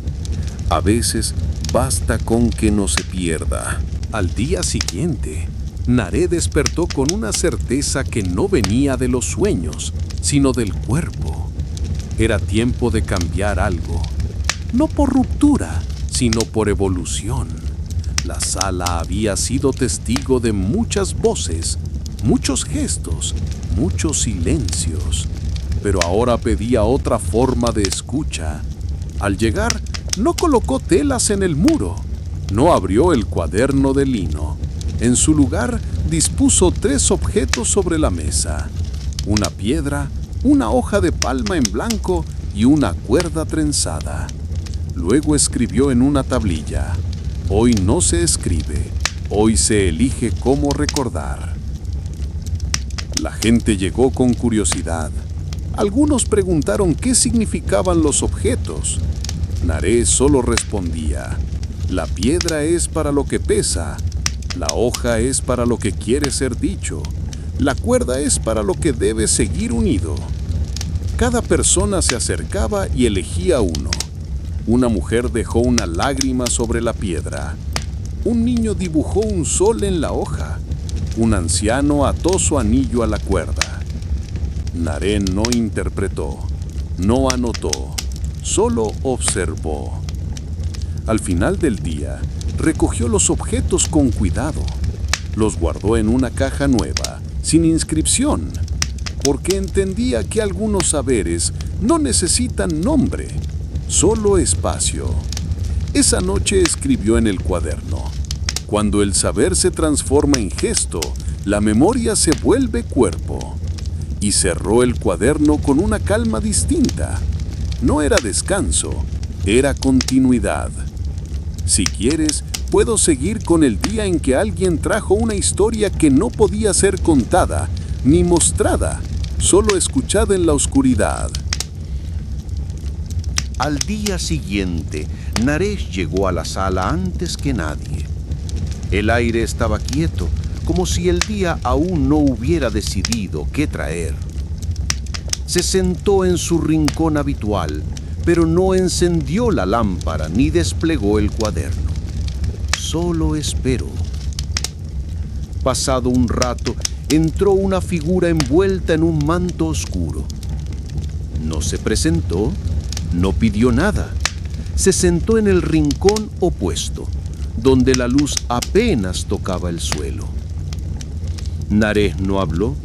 A veces basta con que no se pierda. Al día siguiente, Naré despertó con una certeza que no venía de los sueños, sino del cuerpo. Era tiempo de cambiar algo, no por ruptura, sino por evolución. La sala había sido testigo de muchas voces, muchos gestos, muchos silencios, pero ahora pedía otra forma de escucha. Al llegar, no colocó telas en el muro, no abrió el cuaderno de lino. En su lugar, dispuso 3 objetos sobre la mesa: una piedra, una hoja de palma en blanco y una cuerda trenzada. Luego escribió en una tablilla: «Hoy no se escribe, hoy se elige cómo recordar». La gente llegó con curiosidad. Algunos preguntaron qué significaban los objetos. Naré solo respondía: «La piedra es para lo que pesa, la hoja es para lo que quiere ser dicho, la cuerda es para lo que debe seguir unido». Cada persona se acercaba y elegía uno. Una mujer dejó una lágrima sobre la piedra. Un niño dibujó un sol en la hoja. Un anciano ató su anillo a la cuerda. Naré no interpretó, no anotó, solo observó. Al final del día, recogió los objetos con cuidado. Los guardó en una caja nueva, sin inscripción, porque entendía que algunos saberes no necesitan nombre, solo espacio. Esa noche escribió en el cuaderno: «Cuando el saber se transforma en gesto, la memoria se vuelve cuerpo». Y cerró el cuaderno con una calma distinta. No era descanso, era continuidad. Si quieres, puedo seguir con el día en que alguien trajo una historia que no podía ser contada, ni mostrada, solo escuchada en la oscuridad. Al día siguiente, Naresh llegó a la sala antes que nadie. El aire estaba quieto, como si el día aún no hubiera decidido qué traer. Se sentó en su rincón habitual, pero no encendió la lámpara ni desplegó el cuaderno. Solo esperó. Pasado un rato, entró una figura envuelta en un manto oscuro. No se presentó, No pidió nada. Se sentó en el rincón opuesto, donde la luz apenas tocaba el suelo. Naré no habló.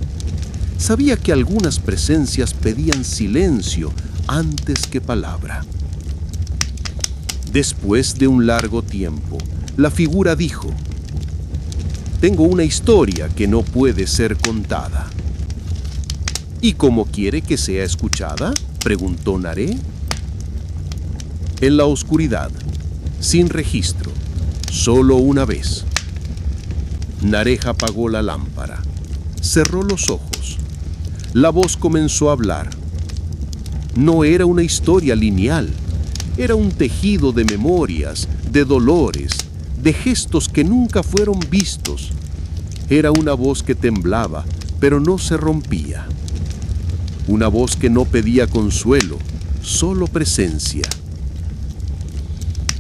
Sabía que algunas presencias pedían silencio antes que palabra. Después de un largo tiempo, la figura dijo: «Tengo una historia que no puede ser contada». «¿Y cómo quiere que sea escuchada?», preguntó Naré. En la oscuridad, sin registro, solo una vez. Nareja apagó la lámpara, cerró los ojos. La voz comenzó a hablar. No era una historia lineal, era un tejido de memorias, de dolores, de gestos que nunca fueron vistos. Era una voz que temblaba, pero no se rompía. Una voz que no pedía consuelo, solo presencia.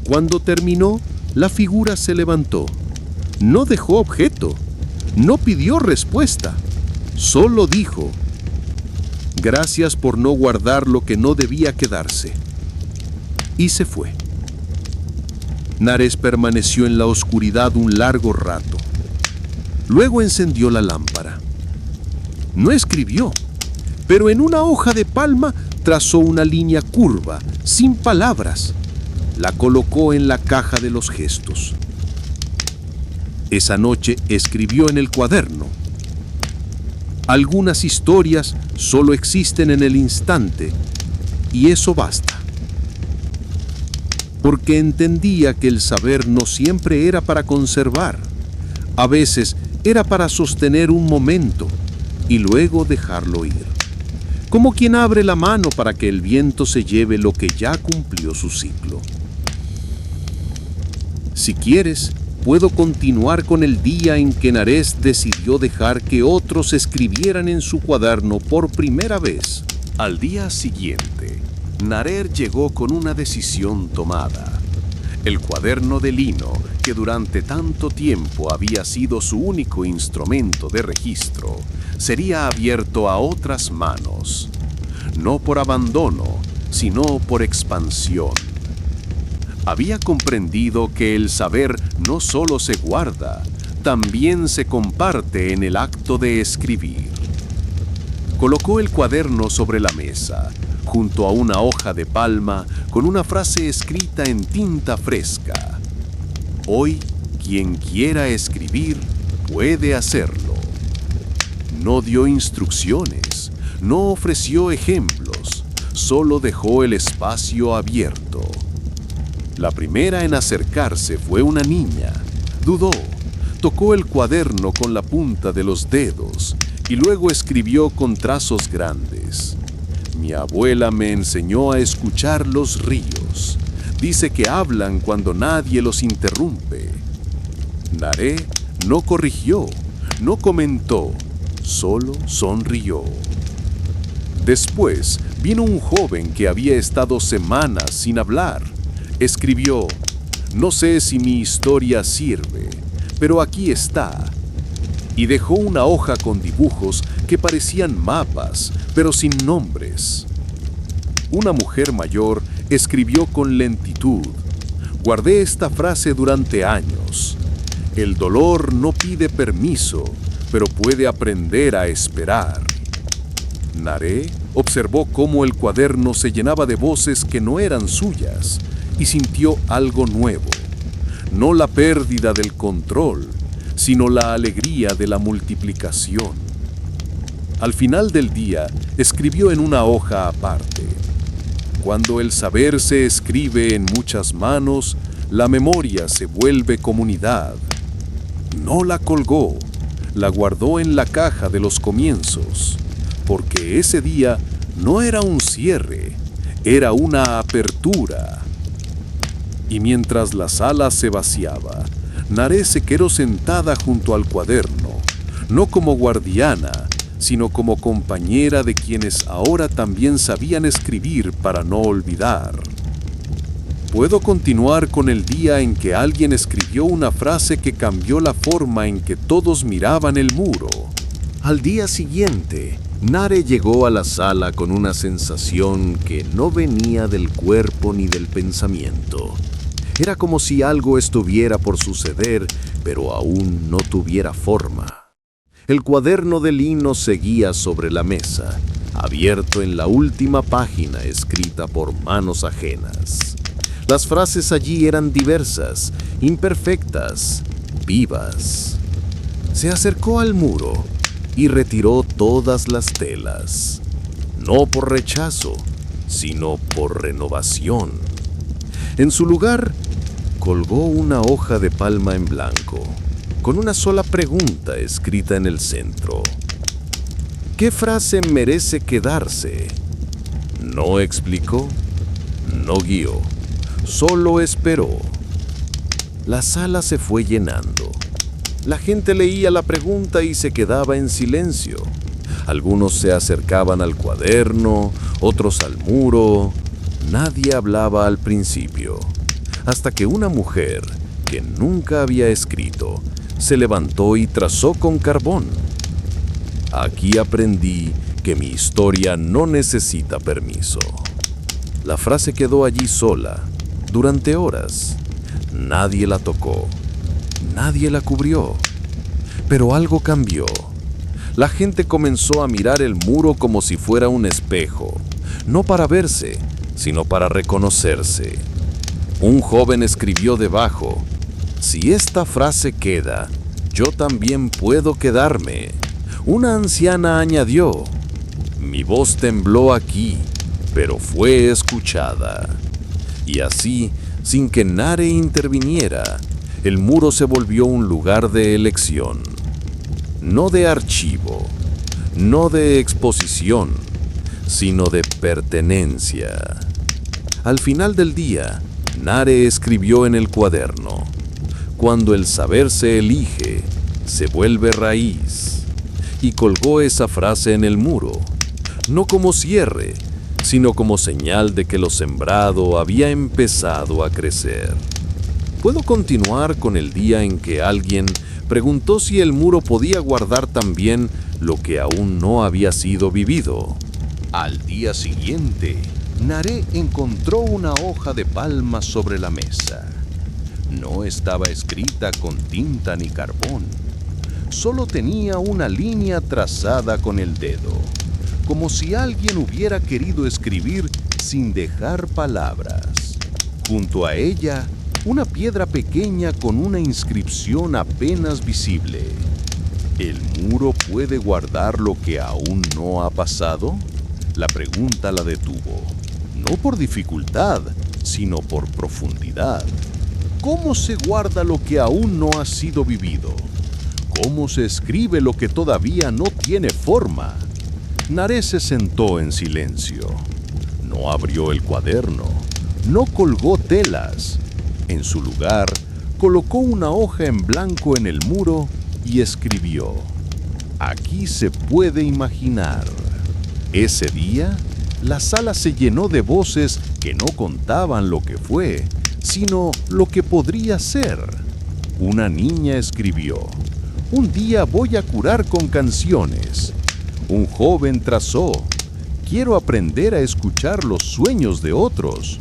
Cuando terminó, la figura se levantó. No dejó objeto, no pidió respuesta, solo dijo: «Gracias por no guardar lo que no debía quedarse». Y se fue. Nares permaneció en la oscuridad un largo rato. Luego encendió la lámpara. No escribió, pero en una hoja de palma trazó una línea curva, sin palabras. La colocó en la caja de los gestos. Esa noche escribió en el cuaderno: «Algunas historias solo existen en el instante, y eso basta». Porque entendía que el saber no siempre era para conservar. A veces era para sostener un momento y luego dejarlo ir. Como quien abre la mano para que el viento se lleve lo que ya cumplió su ciclo. Si quieres, puedo continuar con el día en que Nares decidió dejar que otros escribieran en su cuaderno por primera vez. Al día siguiente, Narer llegó con una decisión tomada. El cuaderno de lino, que durante tanto tiempo había sido su único instrumento de registro, sería abierto a otras manos. No por abandono, sino por expansión. Había comprendido que el saber no solo se guarda, también se comparte en el acto de escribir. Colocó el cuaderno sobre la mesa, junto a una hoja de palma con una frase escrita en tinta fresca. Hoy, quien quiera escribir, puede hacerlo. No dio instrucciones, no ofreció ejemplos, solo dejó el espacio abierto. La primera en acercarse fue una niña. Dudó, tocó el cuaderno con la punta de los dedos y luego escribió con trazos grandes. Mi abuela me enseñó a escuchar los ríos. Dice que hablan cuando nadie los interrumpe. Naré no corrigió, no comentó, solo sonrió. Después vino un joven que había estado semanas sin hablar. Escribió: «No sé si mi historia sirve, pero aquí está». Y dejó una hoja con dibujos que parecían mapas, pero sin nombres. Una mujer mayor escribió con lentitud: «Guardé esta frase durante años. El dolor no pide permiso, pero puede aprender a esperar». Naré observó cómo el cuaderno se llenaba de voces que no eran suyas y sintió algo nuevo. No la pérdida del control, sino la alegría de la multiplicación. Al final del día, escribió en una hoja aparte: «Cuando el saber se escribe en muchas manos, la memoria se vuelve comunidad». No la colgó, la guardó en la caja de los comienzos, porque ese día no era un cierre, era una apertura. Y mientras la sala se vaciaba, Naré se quedó sentada junto al cuaderno, no como guardiana, sino como compañera de quienes ahora también sabían escribir para no olvidar. Puedo continuar con el día en que alguien escribió una frase que cambió la forma en que todos miraban el muro. Al día siguiente, Nare llegó a la sala con una sensación que no venía del cuerpo ni del pensamiento. Era como si algo estuviera por suceder, pero aún no tuviera forma. El cuaderno de lino seguía sobre la mesa, abierto en la última página escrita por manos ajenas. Las frases allí eran diversas, imperfectas, vivas. Se acercó al muro y retiró todas las telas, no por rechazo, sino por renovación. En su lugar, colgó una hoja de palma en blanco, con una sola pregunta escrita en el centro. ¿Qué frase merece quedarse? No explicó, no guió, solo esperó. La sala se fue llenando. La gente leía la pregunta y se quedaba en silencio. Algunos se acercaban al cuaderno, otros al muro. Nadie hablaba al principio, hasta que una mujer, que nunca había escrito, se levantó y trazó con carbón. Aquí aprendí que mi historia no necesita permiso. La frase quedó allí sola, durante horas. Nadie la tocó. Nadie la cubrió. Pero algo cambió. La gente comenzó a mirar el muro como si fuera un espejo, no para verse, sino para reconocerse. Un joven escribió debajo: si esta frase queda, yo también puedo quedarme. Una anciana añadió: mi voz tembló aquí, pero fue escuchada. Y así, sin que Nare interviniera, el muro se volvió un lugar de elección, no de archivo, no de exposición, sino de pertenencia. Al final del día, Nare escribió en el cuaderno: cuando el saber se elige, se vuelve raíz. Y colgó esa frase en el muro, no como cierre, sino como señal de que lo sembrado había empezado a crecer. Puedo continuar con el día en que alguien preguntó si el muro podía guardar también lo que aún no había sido vivido. Al día siguiente, Nare encontró una hoja de palma sobre la mesa. No estaba escrita con tinta ni carbón. Solo tenía una línea trazada con el dedo, como si alguien hubiera querido escribir sin dejar palabras. Junto a ella, una piedra pequeña con una inscripción apenas visible. ¿El muro puede guardar lo que aún no ha pasado? La pregunta la detuvo, no por dificultad, sino por profundidad. ¿Cómo se guarda lo que aún no ha sido vivido? ¿Cómo se escribe lo que todavía no tiene forma? Nare se sentó en silencio. No abrió el cuaderno, no colgó telas. En su lugar, colocó una hoja en blanco en el muro y escribió: aquí se puede imaginar. Ese día, la sala se llenó de voces que no contaban lo que fue, sino lo que podría ser. Una niña escribió: un día voy a curar con canciones. Un joven trazó: quiero aprender a escuchar los sueños de otros.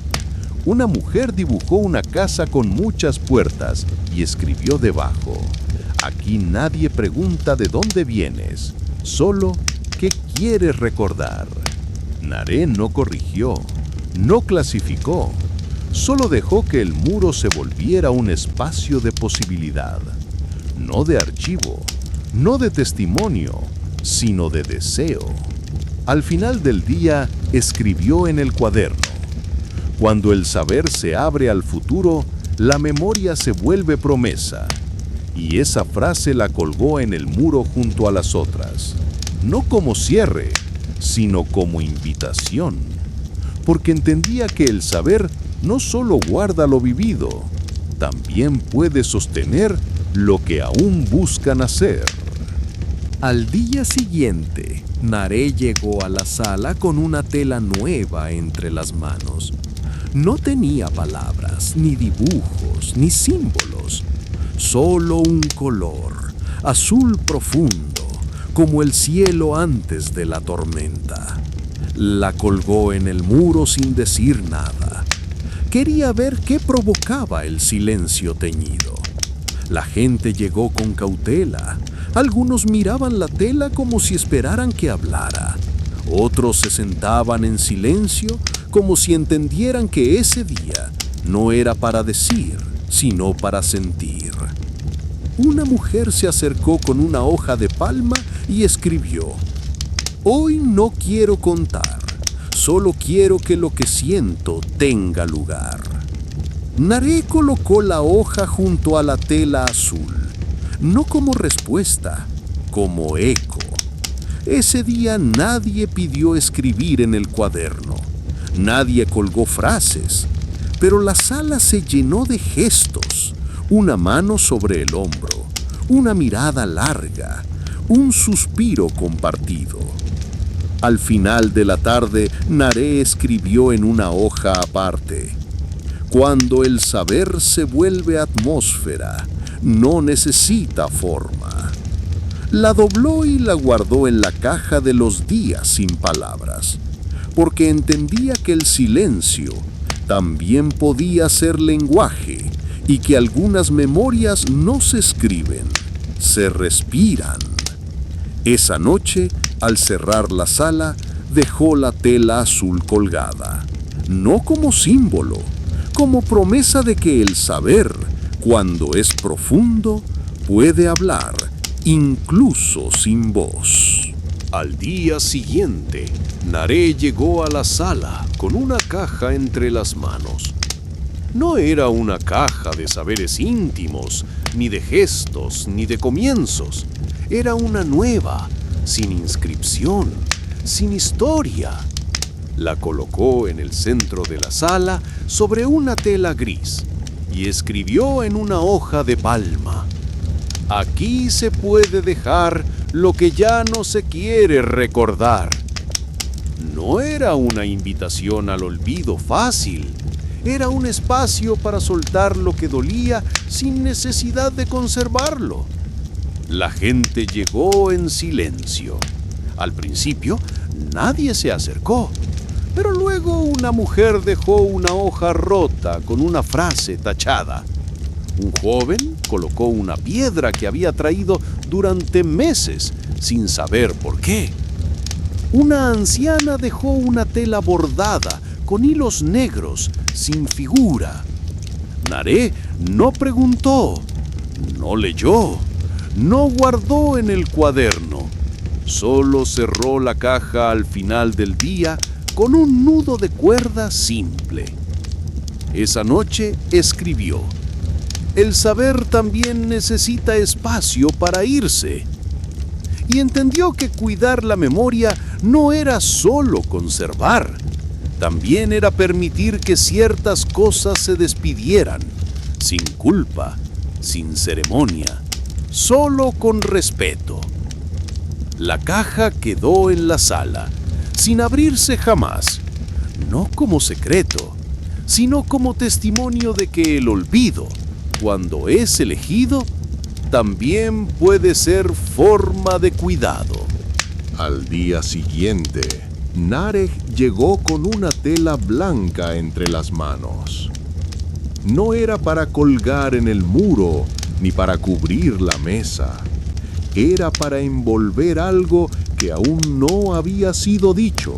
Una mujer dibujó una casa con muchas puertas y escribió debajo: aquí nadie pregunta de dónde vienes, solo qué quieres recordar. Nare no corrigió, no clasificó, solo dejó que el muro se volviera un espacio de posibilidad, no de archivo, no de testimonio, sino de deseo. Al final del día, escribió en el cuaderno: cuando el saber se abre al futuro, la memoria se vuelve promesa. Y esa frase la colgó en el muro junto a las otras, no como cierre, sino como invitación, porque entendía que el saber no solo guarda lo vivido, también puede sostener lo que aún buscan hacer. Al día siguiente, Nare llegó a la sala con una tela nueva entre las manos. No tenía palabras, ni dibujos, ni símbolos, solo un color, azul profundo, como el cielo antes de la tormenta. La colgó en el muro sin decir nada. Quería ver qué provocaba el silencio teñido. La gente llegó con cautela. Algunos miraban la tela como si esperaran que hablara. Otros se sentaban en silencio como si entendieran que ese día no era para decir, sino para sentir. Una mujer se acercó con una hoja de palma y escribió: «Hoy no quiero contar, solo quiero que lo que siento tenga lugar». Naré colocó la hoja junto a la tela azul, no como respuesta, como eco. Ese día nadie pidió escribir en el cuaderno, nadie colgó frases, pero la sala se llenó de gestos, una mano sobre el hombro, una mirada larga, un suspiro compartido. Al final de la tarde, Naré escribió en una hoja aparte: «Cuando el saber se vuelve atmósfera, no necesita forma». La dobló y la guardó en la caja de los días sin palabras, porque entendía que el silencio también podía ser lenguaje y que algunas memorias no se escriben, se respiran. Esa noche, al cerrar la sala, dejó la tela azul colgada, no como símbolo, como promesa de que el saber, cuando es profundo, puede hablar, incluso sin voz. Al día siguiente, Naré llegó a la sala con una caja entre las manos. No era una caja de saberes íntimos, ni de gestos, ni de comienzos. Era una nueva, sin inscripción, sin historia. La colocó en el centro de la sala sobre una tela gris y escribió en una hoja de palma: «Aquí se puede dejar lo que ya no se quiere recordar». No era una invitación al olvido fácil. Era un espacio para soltar lo que dolía sin necesidad de conservarlo. La gente llegó en silencio. Al principio, nadie se acercó, pero luego una mujer dejó una hoja rota con una frase tachada. Un joven colocó una piedra que había traído durante meses, sin saber por qué. Una anciana dejó una tela bordada con hilos negros, sin figura. Naré no preguntó, no leyó, no guardó en el cuaderno. Solo cerró la caja al final del día con un nudo de cuerda simple. Esa noche escribió: «El saber también necesita espacio para irse». Y entendió que cuidar la memoria no era solo conservar, también era permitir que ciertas cosas se despidieran, sin culpa, sin ceremonia, solo con respeto. La caja quedó en la sala, sin abrirse jamás, no como secreto, sino como testimonio de que el olvido, cuando es elegido, también puede ser forma de cuidado. Al día siguiente, Naré llegó con una tela blanca entre las manos. No era para colgar en el muro ni para cubrir la mesa. Era para envolver algo que aún no había sido dicho.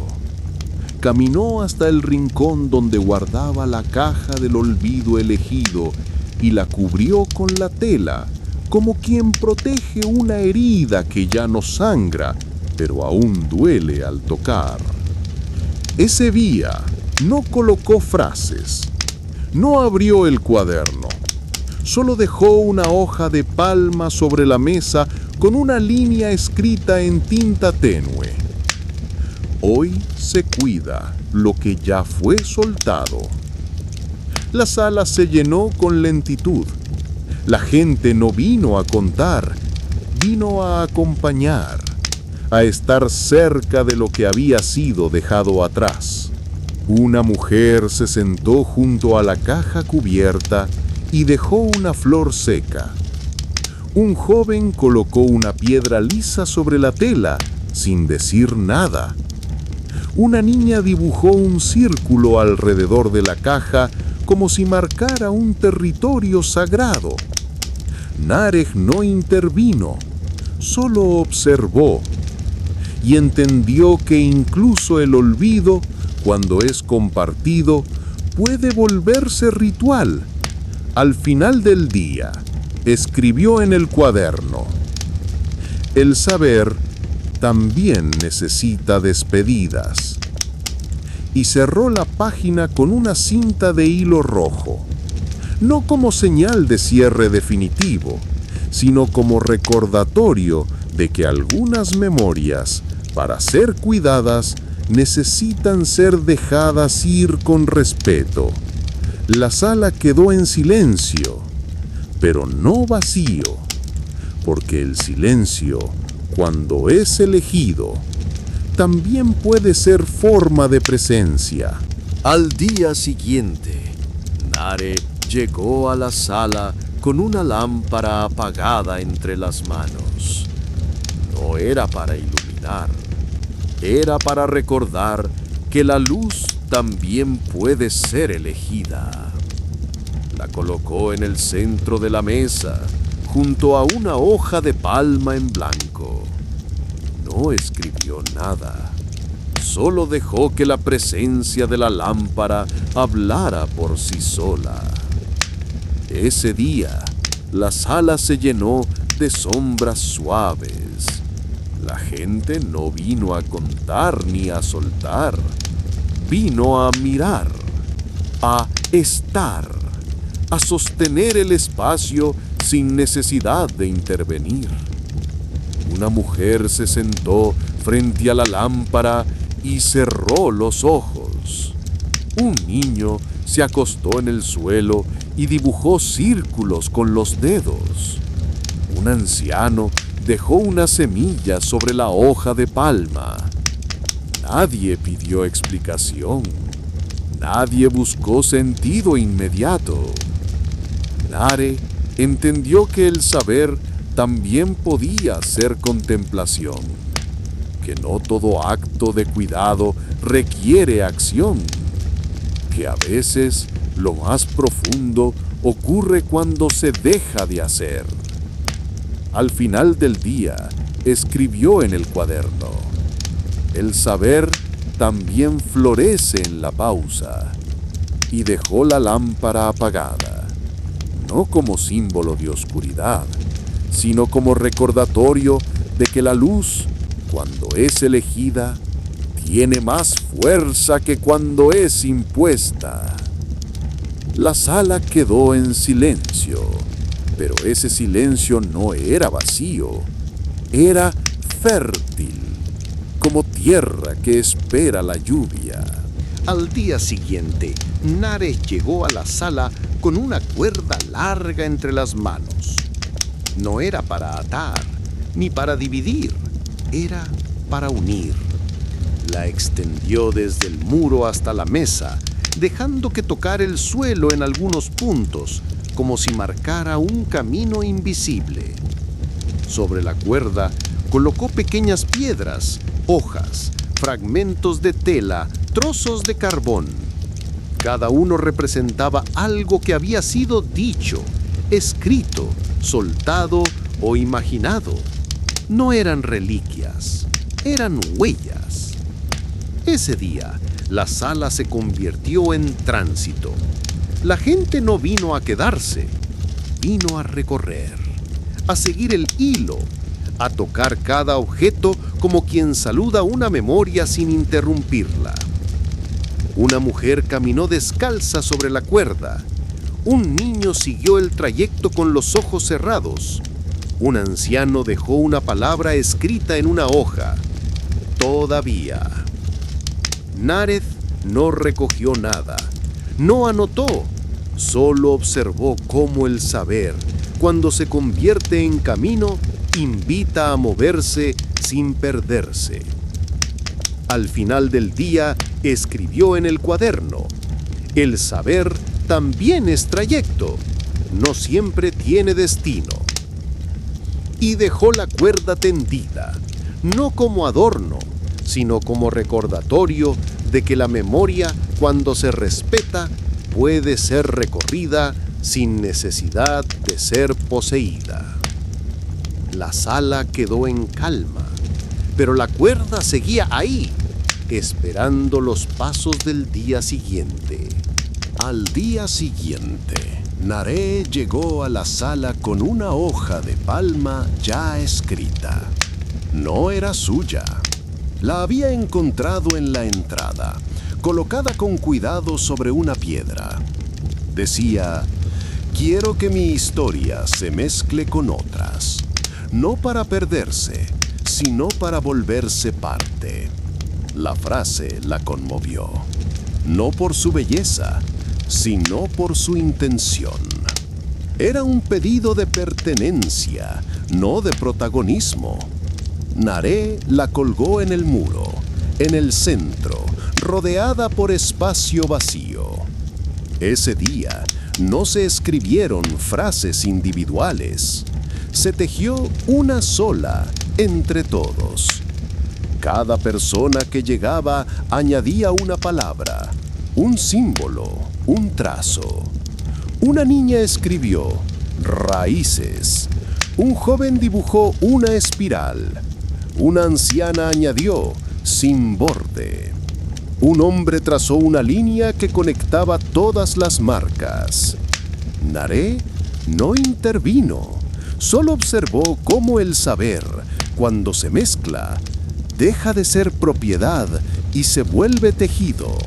Caminó hasta el rincón donde guardaba la caja del olvido elegido y la cubrió con la tela, como quien protege una herida que ya no sangra, pero aún duele al tocar. Ese día no colocó frases, no abrió el cuaderno, solo dejó una hoja de palma sobre la mesa con una línea escrita en tinta tenue. Hoy se cuida lo que ya fue soltado. La sala se llenó con lentitud. La gente no vino a contar, vino a acompañar, a estar cerca de lo que había sido dejado atrás. Una mujer se sentó junto a la caja cubierta y dejó una flor seca. Un joven colocó una piedra lisa sobre la tela, sin decir nada. Una niña dibujó un círculo alrededor de la caja como si marcara un territorio sagrado. Nareg no intervino, solo observó y entendió que incluso el olvido, cuando es compartido, puede volverse ritual. Al final del día, escribió en el cuaderno: el saber también necesita despedidas. Y cerró la página con una cinta de hilo rojo, no como señal de cierre definitivo, sino como recordatorio de que algunas memorias, para ser cuidadas, necesitan ser dejadas ir con respeto. La sala quedó en silencio, pero no vacío, porque el silencio, cuando es elegido, también puede ser forma de presencia. Al día siguiente, Nare llegó a la sala con una lámpara apagada entre las manos. No era para iluminar, era para recordar que la luz también puede ser elegida. La colocó en el centro de la mesa, junto a una hoja de palma en blanco. No escribió nada, solo dejó que la presencia de la lámpara hablara por sí sola. Ese día, la sala se llenó de sombras suaves. La gente no vino a contar ni a soltar, vino a mirar, a estar, a sostener el espacio sin necesidad de intervenir. Una mujer se sentó frente a la lámpara y cerró los ojos. Un niño se acostó en el suelo y dibujó círculos con los dedos. Un anciano dejó una semilla sobre la hoja de palma. Nadie pidió explicación. Nadie buscó sentido inmediato. Nare entendió que el saber también podía ser contemplación, que no todo acto de cuidado requiere acción, que a veces lo más profundo ocurre cuando se deja de hacer. Al final del día, escribió en el cuaderno: el saber también florece en la pausa, y dejó la lámpara apagada, no como símbolo de oscuridad, sino como recordatorio de que la luz, cuando es elegida, tiene más fuerza que cuando es impuesta. La sala quedó en silencio, pero ese silencio no era vacío, era fértil, como tierra que espera la lluvia. Al día siguiente, Nare llegó a la sala con una cuerda larga entre las manos. No era para atar, ni para dividir, era para unir. La extendió desde el muro hasta la mesa, dejando que tocara el suelo en algunos puntos, como si marcara un camino invisible. Sobre la cuerda colocó pequeñas piedras, hojas, fragmentos de tela, trozos de carbón. Cada uno representaba algo que había sido dicho, escrito, soltado o imaginado. No eran reliquias, eran huellas. Ese día, la sala se convirtió en tránsito. La gente no vino a quedarse, vino a recorrer, a seguir el hilo, a tocar cada objeto como quien saluda una memoria sin interrumpirla. Una mujer caminó descalza sobre la cuerda. Un niño siguió el trayecto con los ojos cerrados. Un anciano dejó una palabra escrita en una hoja: todavía. Nareth no recogió nada, no anotó, solo observó cómo el saber, cuando se convierte en camino, invita a moverse sin perderse. Al final del día, escribió en el cuaderno: el saber también es trayecto, no siempre tiene destino. y dejó la cuerda tendida, no como adorno, sino como recordatorio de que la memoria, cuando se respeta, puede ser recorrida sin necesidad de ser poseída. La sala quedó en calma, pero la cuerda seguía ahí, esperando los pasos del día siguiente. Al día siguiente, Naré llegó a la sala con una hoja de palma ya escrita. No era suya. La había encontrado en la entrada, colocada con cuidado sobre una piedra. Decía: quiero que mi historia se mezcle con otras, no para perderse, sino para volverse parte. La frase la conmovió, no por su belleza, sino por su intención. Era un pedido de pertenencia, no de protagonismo. Naré la colgó en el muro, en el centro, rodeada por espacio vacío. Ese día no se escribieron frases individuales, se tejió una sola entre todos. Cada persona que llegaba añadía una palabra, un símbolo, un trazo. Una niña escribió raíces, un joven dibujó una espiral, una anciana añadió sin borde. Un hombre trazó una línea que conectaba todas las marcas. Naré no intervino, solo observó cómo el saber, cuando se mezcla, deja de ser propiedad y se vuelve tejido.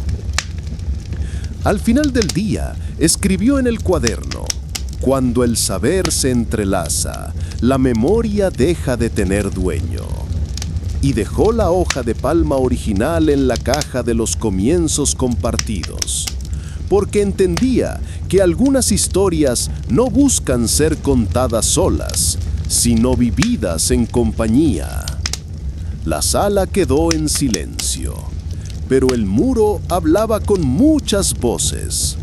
Al final del día, escribió en el cuaderno: cuando el saber se entrelaza, la memoria deja de tener dueño. Y dejó la hoja de palma original en la caja de los comienzos compartidos, porque entendía que algunas historias no buscan ser contadas solas, sino vividas en compañía. La sala quedó en silencio, pero el muro hablaba con muchas voces,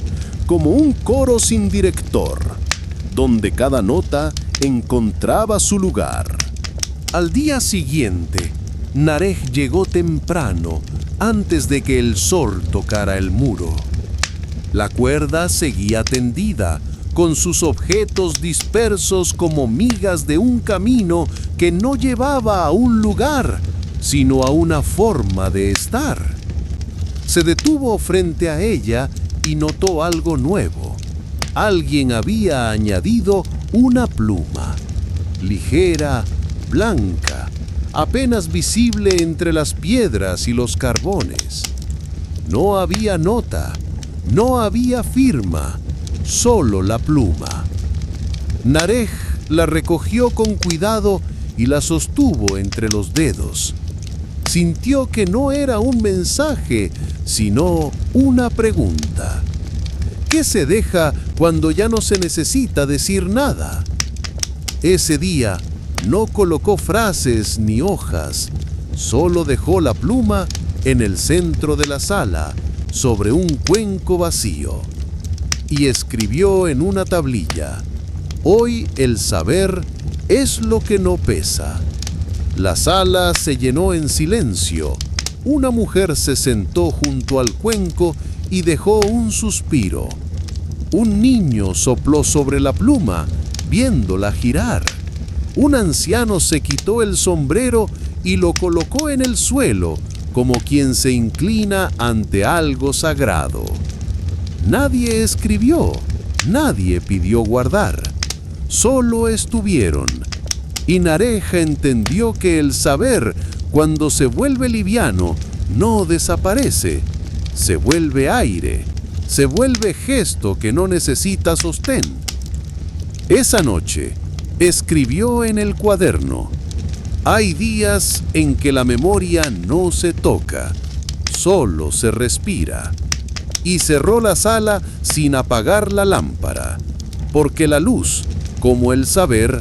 como un coro sin director, donde cada nota encontraba su lugar. Al día siguiente, Naré llegó temprano, antes de que el sol tocara el muro. La cuerda seguía tendida, con sus objetos dispersos como migas de un camino que no llevaba a un lugar, sino a una forma de estar. Se detuvo frente a ella y notó algo nuevo. Alguien había añadido una pluma, ligera, blanca, apenas visible entre las piedras y los carbones. No había nota, no había firma, solo la pluma. Naré la recogió con cuidado y la sostuvo entre los dedos. Sintió que no era un mensaje, sino una pregunta. ¿Qué se deja cuando ya no se necesita decir nada? Ese día no colocó frases ni hojas, solo dejó la pluma en el centro de la sala, sobre un cuenco vacío, y escribió en una tablilla: hoy el saber es lo que no pesa. La sala se llenó en silencio. Una mujer se sentó junto al cuenco y dejó un suspiro. Un niño sopló sobre la pluma, viéndola girar. Un anciano se quitó el sombrero y lo colocó en el suelo, como quien se inclina ante algo sagrado. Nadie escribió, nadie pidió guardar, solo estuvieron. Y Naré entendió que el saber, cuando se vuelve liviano, no desaparece, se vuelve aire, se vuelve gesto que no necesita sostén. Esa noche, escribió en el cuaderno: hay días en que la memoria no se toca, solo se respira. Y cerró la sala sin apagar la lámpara, porque la luz, como el saber,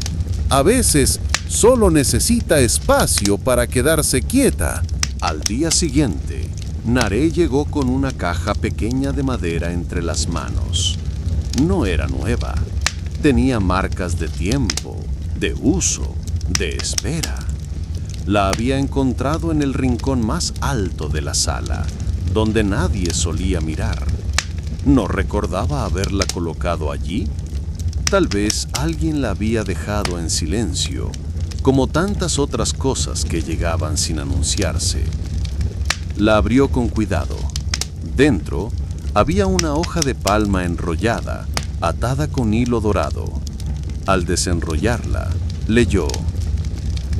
a veces solo necesita espacio para quedarse quieta. Al día siguiente, Naré llegó con una caja pequeña de madera entre las manos. No era nueva. Tenía marcas de tiempo, de uso, de espera. La había encontrado en el rincón más alto de la sala, donde nadie solía mirar. ¿No recordaba haberla colocado allí? Tal vez alguien la había dejado en silencio, como tantas otras cosas que llegaban sin anunciarse. La abrió con cuidado. Dentro había una hoja de palma enrollada, atada con hilo dorado. Al desenrollarla, leyó: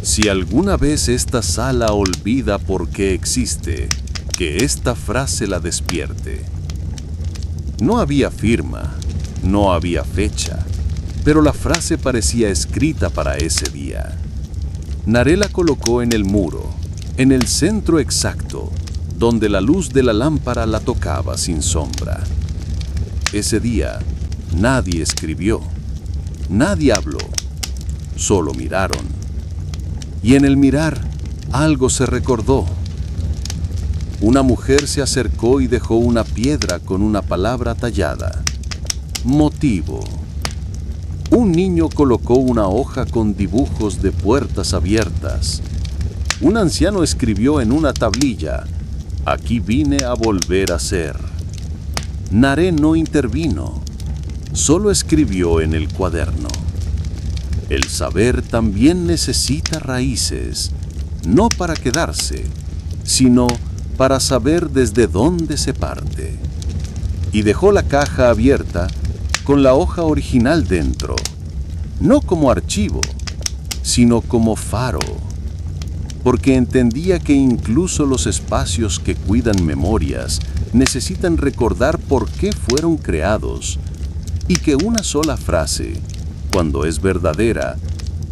Si alguna vez esta sala olvida por qué existe, que esta frase la despierte. No había firma, no había fecha, pero la frase parecía escrita para ese día. Naré la colocó en el muro, en el centro exacto, donde la luz de la lámpara la tocaba sin sombra. Ese día, nadie escribió, nadie habló, solo miraron. Y en el mirar, algo se recordó. Una mujer se acercó y dejó una piedra con una palabra tallada. Motivo. Un niño colocó una hoja con dibujos de puertas abiertas. Un anciano escribió en una tablilla: Aquí vine a volver a ser. Naré no intervino, solo escribió en el cuaderno. El saber también necesita raíces, no para quedarse, sino para saber desde dónde se parte. Y dejó la caja abierta con la hoja original dentro, no como archivo, sino como faro, porque entendía que incluso los espacios que cuidan memorias necesitan recordar por qué fueron creados, y que una sola frase, cuando es verdadera,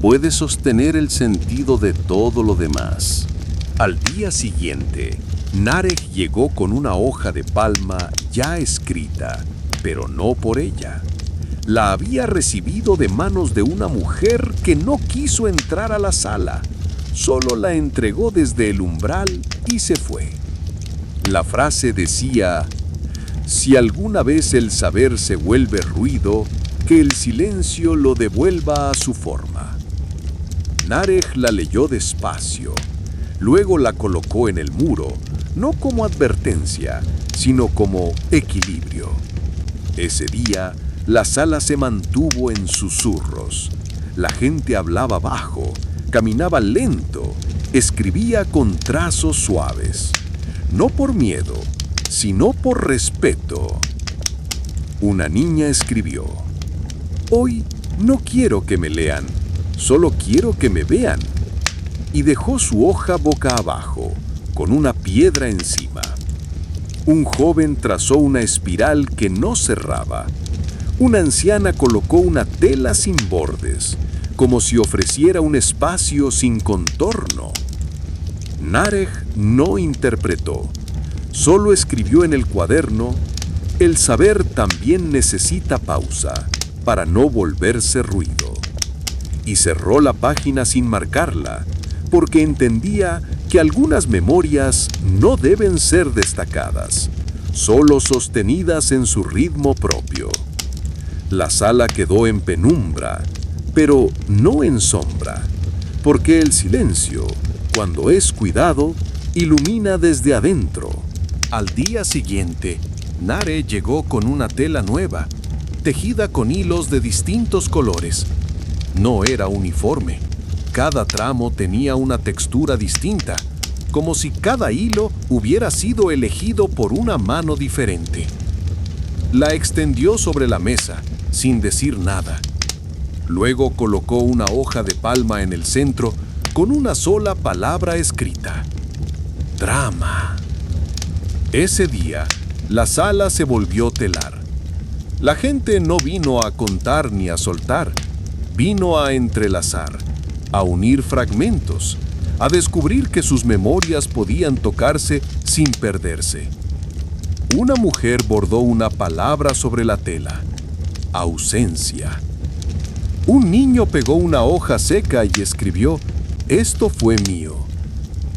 puede sostener el sentido de todo lo demás. Al día siguiente, Narek llegó con una hoja de palma ya escrita, pero no por ella. La había recibido de manos de una mujer que no quiso entrar a la sala. Solo la entregó desde el umbral y se fue. La frase decía: Si alguna vez el saber se vuelve ruido, que el silencio lo devuelva a su forma. Narek la leyó despacio, luego la colocó en el muro, no como advertencia, sino como equilibrio. Ese día, la sala se mantuvo en susurros. La gente hablaba bajo, caminaba lento, escribía con trazos suaves. No por miedo, sino por respeto. Una niña escribió: Hoy no quiero que me lean, solo quiero que me vean. Y dejó su hoja boca abajo, con una piedra encima. Un joven trazó una espiral que no cerraba. Una anciana colocó una tela sin bordes, como si ofreciera un espacio sin contorno. Narek no interpretó, solo escribió en el cuaderno: El saber también necesita pausa, para no volverse ruido. Y cerró la página sin marcarla, porque entendía que algunas memorias no deben ser destacadas, solo sostenidas en su ritmo propio. La sala quedó en penumbra, pero no en sombra, porque el silencio, cuando es cuidado, ilumina desde adentro. Al día siguiente, Nare llegó con una tela nueva, tejida con hilos de distintos colores. No era uniforme. Cada tramo tenía una textura distinta, como si cada hilo hubiera sido elegido por una mano diferente. La extendió sobre la mesa, sin decir nada. Luego colocó una hoja de palma en el centro, con una sola palabra escrita: Drama. Ese día, la sala se volvió telar. La gente no vino a contar ni a soltar, vino a entrelazar, a unir fragmentos, a descubrir que sus memorias podían tocarse sin perderse. Una mujer bordó una palabra sobre la tela: ausencia. Un niño pegó una hoja seca y escribió: Esto fue mío.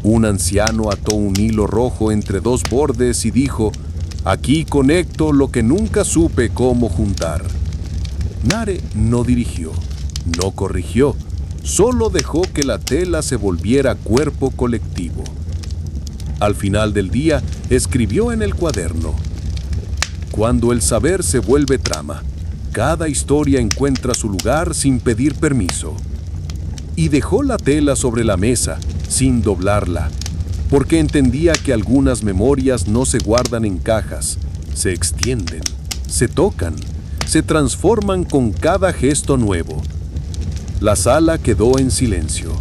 Un anciano ató un hilo rojo entre dos bordes y dijo: Aquí conecto lo que nunca supe cómo juntar. Nare no dirigió, no corrigió, Solo dejó que la tela se volviera cuerpo colectivo. Al final del día, escribió en el cuaderno: cuando el saber se vuelve trama, cada historia encuentra su lugar sin pedir permiso. Y dejó la tela sobre la mesa, sin doblarla, porque entendía que algunas memorias no se guardan en cajas, se extienden, se tocan, se transforman con cada gesto nuevo. La sala quedó en silencio,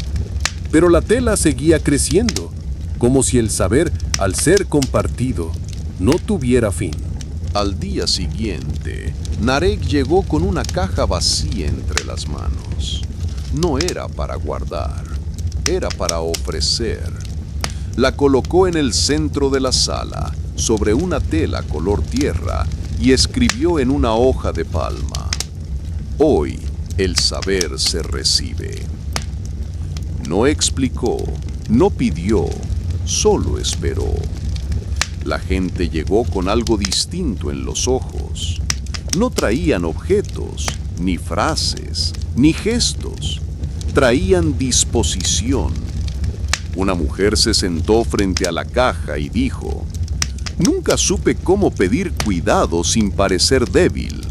pero la tela seguía creciendo, como si el saber, al ser compartido, no tuviera fin. Al día siguiente, Narek llegó con una caja vacía entre las manos. No era para guardar, era para ofrecer. La colocó en el centro de la sala, sobre una tela color tierra, y escribió en una hoja de palma: hoy el saber se recibe. No explicó, no pidió, solo esperó. La gente llegó con algo distinto en los ojos. No traían objetos, ni frases, ni gestos. Traían disposición. Una mujer se sentó frente a la caja y dijo: nunca supe cómo pedir cuidado sin parecer débil.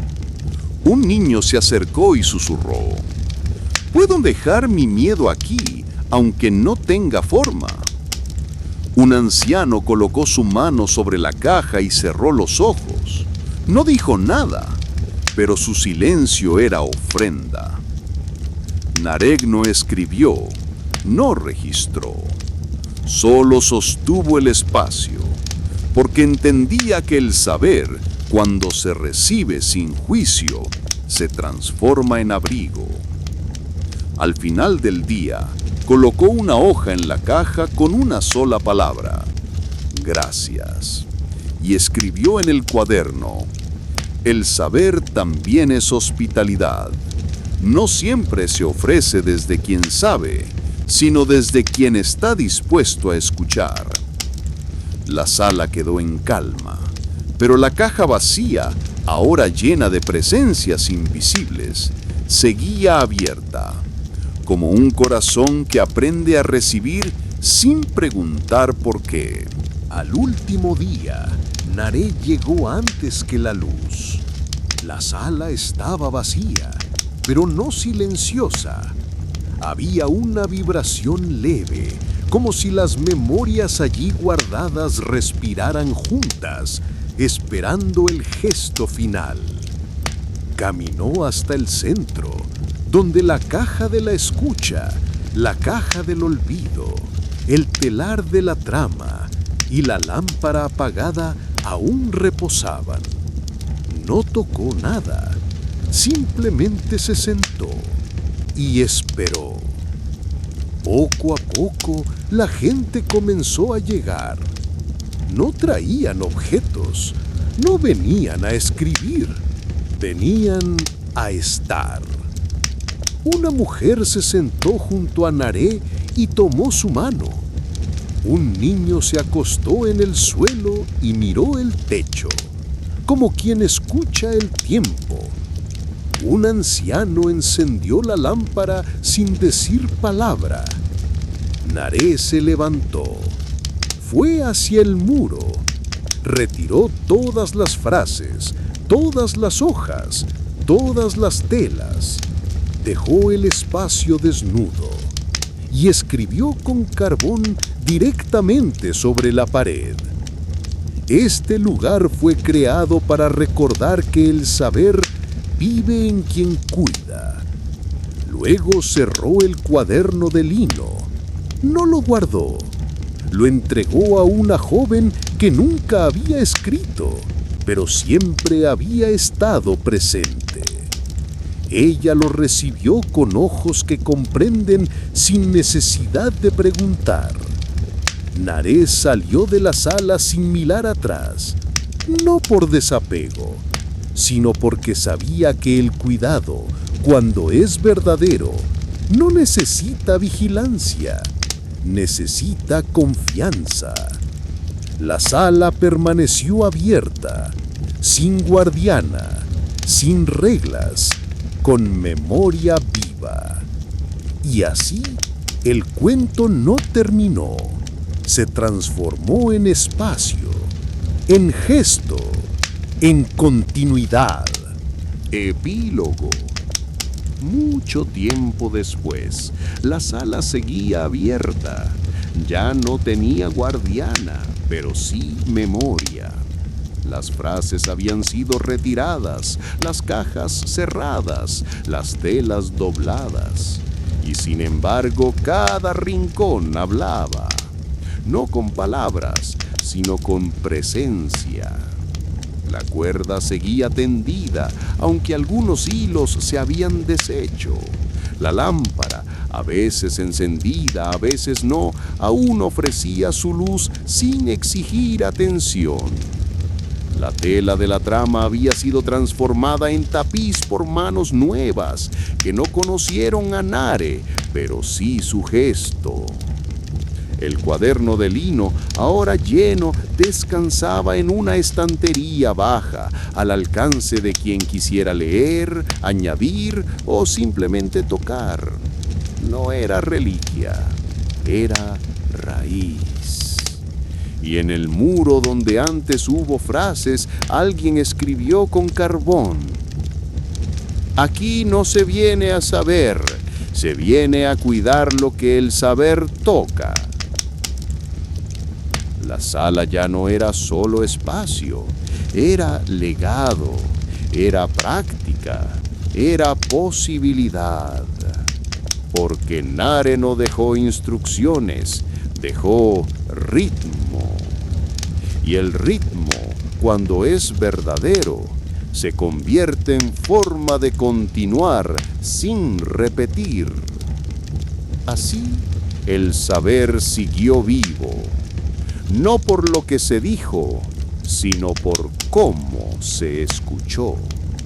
Un niño se acercó y susurró: puedo dejar mi miedo aquí, aunque no tenga forma. Un anciano colocó su mano sobre la caja y cerró los ojos. No dijo nada, pero su silencio era ofrenda. Narek no escribió, no registró. Solo sostuvo el espacio, porque entendía que el saber, cuando se recibe sin juicio, se transforma en abrigo. Al final del día, colocó una hoja en la caja con una sola palabra: gracias. Y escribió en el cuaderno: el saber también es hospitalidad. No siempre se ofrece desde quien sabe, sino desde quien está dispuesto a escuchar. La sala quedó en calma, pero la caja vacía, ahora llena de presencias invisibles, seguía abierta, como un corazón que aprende a recibir sin preguntar por qué. Al último día, Narek llegó antes que la luz. La sala estaba vacía, pero no silenciosa. Había una vibración leve, como si las memorias allí guardadas respiraran juntas, esperando el gesto final. Caminó hasta el centro, donde la caja de la escucha, la caja del olvido, el telar de la trama y la lámpara apagada aún reposaban. No tocó nada, simplemente se sentó y esperó. Poco a poco la gente comenzó a llegar. No traían objetos, no venían a escribir, venían a estar. Una mujer se sentó junto a Narek y tomó su mano. Un niño se acostó en el suelo y miró el techo, como quien escucha el tiempo. Un anciano encendió la lámpara sin decir palabra. Narek se levantó, fue hacia el muro, retiró todas las frases, todas las hojas, todas las telas, dejó el espacio desnudo y escribió con carbón directamente sobre la pared. Este lugar fue creado para recordar que el saber vive en quien cuida. Luego cerró el cuaderno de lino. No lo guardó. Lo entregó a una joven que nunca había escrito, pero siempre había estado presente. Ella lo recibió con ojos que comprenden sin necesidad de preguntar. Narek salió de la sala sin mirar atrás, no por desapego, sino porque sabía que el cuidado, cuando es verdadero, no necesita vigilancia, necesita confianza. La sala permaneció abierta, sin guardiana, sin reglas, con memoria viva. Y así, el cuento no terminó. Se transformó en espacio, en gesto, en continuidad. Epílogo. Mucho tiempo después, la sala seguía abierta. Ya no tenía guardiana, pero sí memoria. Las frases habían sido retiradas, las cajas cerradas, las telas dobladas. Y sin embargo, cada rincón hablaba, no con palabras, sino con presencia. La cuerda seguía tendida, aunque algunos hilos se habían deshecho. La lámpara, a veces encendida, a veces no, aún ofrecía su luz sin exigir atención. La tela de la trama había sido transformada en tapiz por manos nuevas que no conocieron a Nare, pero sí su gesto. El cuaderno de lino, ahora lleno, descansaba en una estantería baja, al alcance de quien quisiera leer, añadir o simplemente tocar. No era reliquia, era raíz. Y en el muro donde antes hubo frases, alguien escribió con carbón: aquí no se viene a saber, se viene a cuidar lo que el saber toca. La sala ya no era solo espacio, era legado, era práctica, era posibilidad. Porque Nare no dejó instrucciones, dejó ritmo. Y el ritmo, cuando es verdadero, se convierte en forma de continuar sin repetir. Así, el saber siguió vivo, no por lo que se dijo, sino por cómo se escuchó.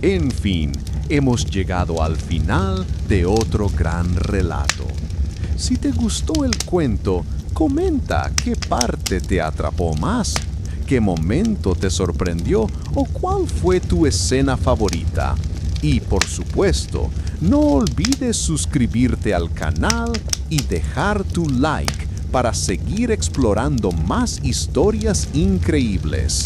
En fin, hemos llegado al final de otro gran relato. Si te gustó el cuento, comenta qué parte te atrapó más, qué momento te sorprendió o cuál fue tu escena favorita. Y por supuesto, no olvides suscribirte al canal y dejar tu like para seguir explorando más historias increíbles.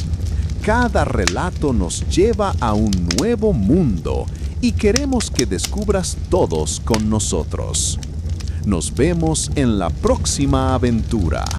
Cada relato nos lleva a un nuevo mundo y queremos que descubras todos con nosotros. Nos vemos en la próxima aventura.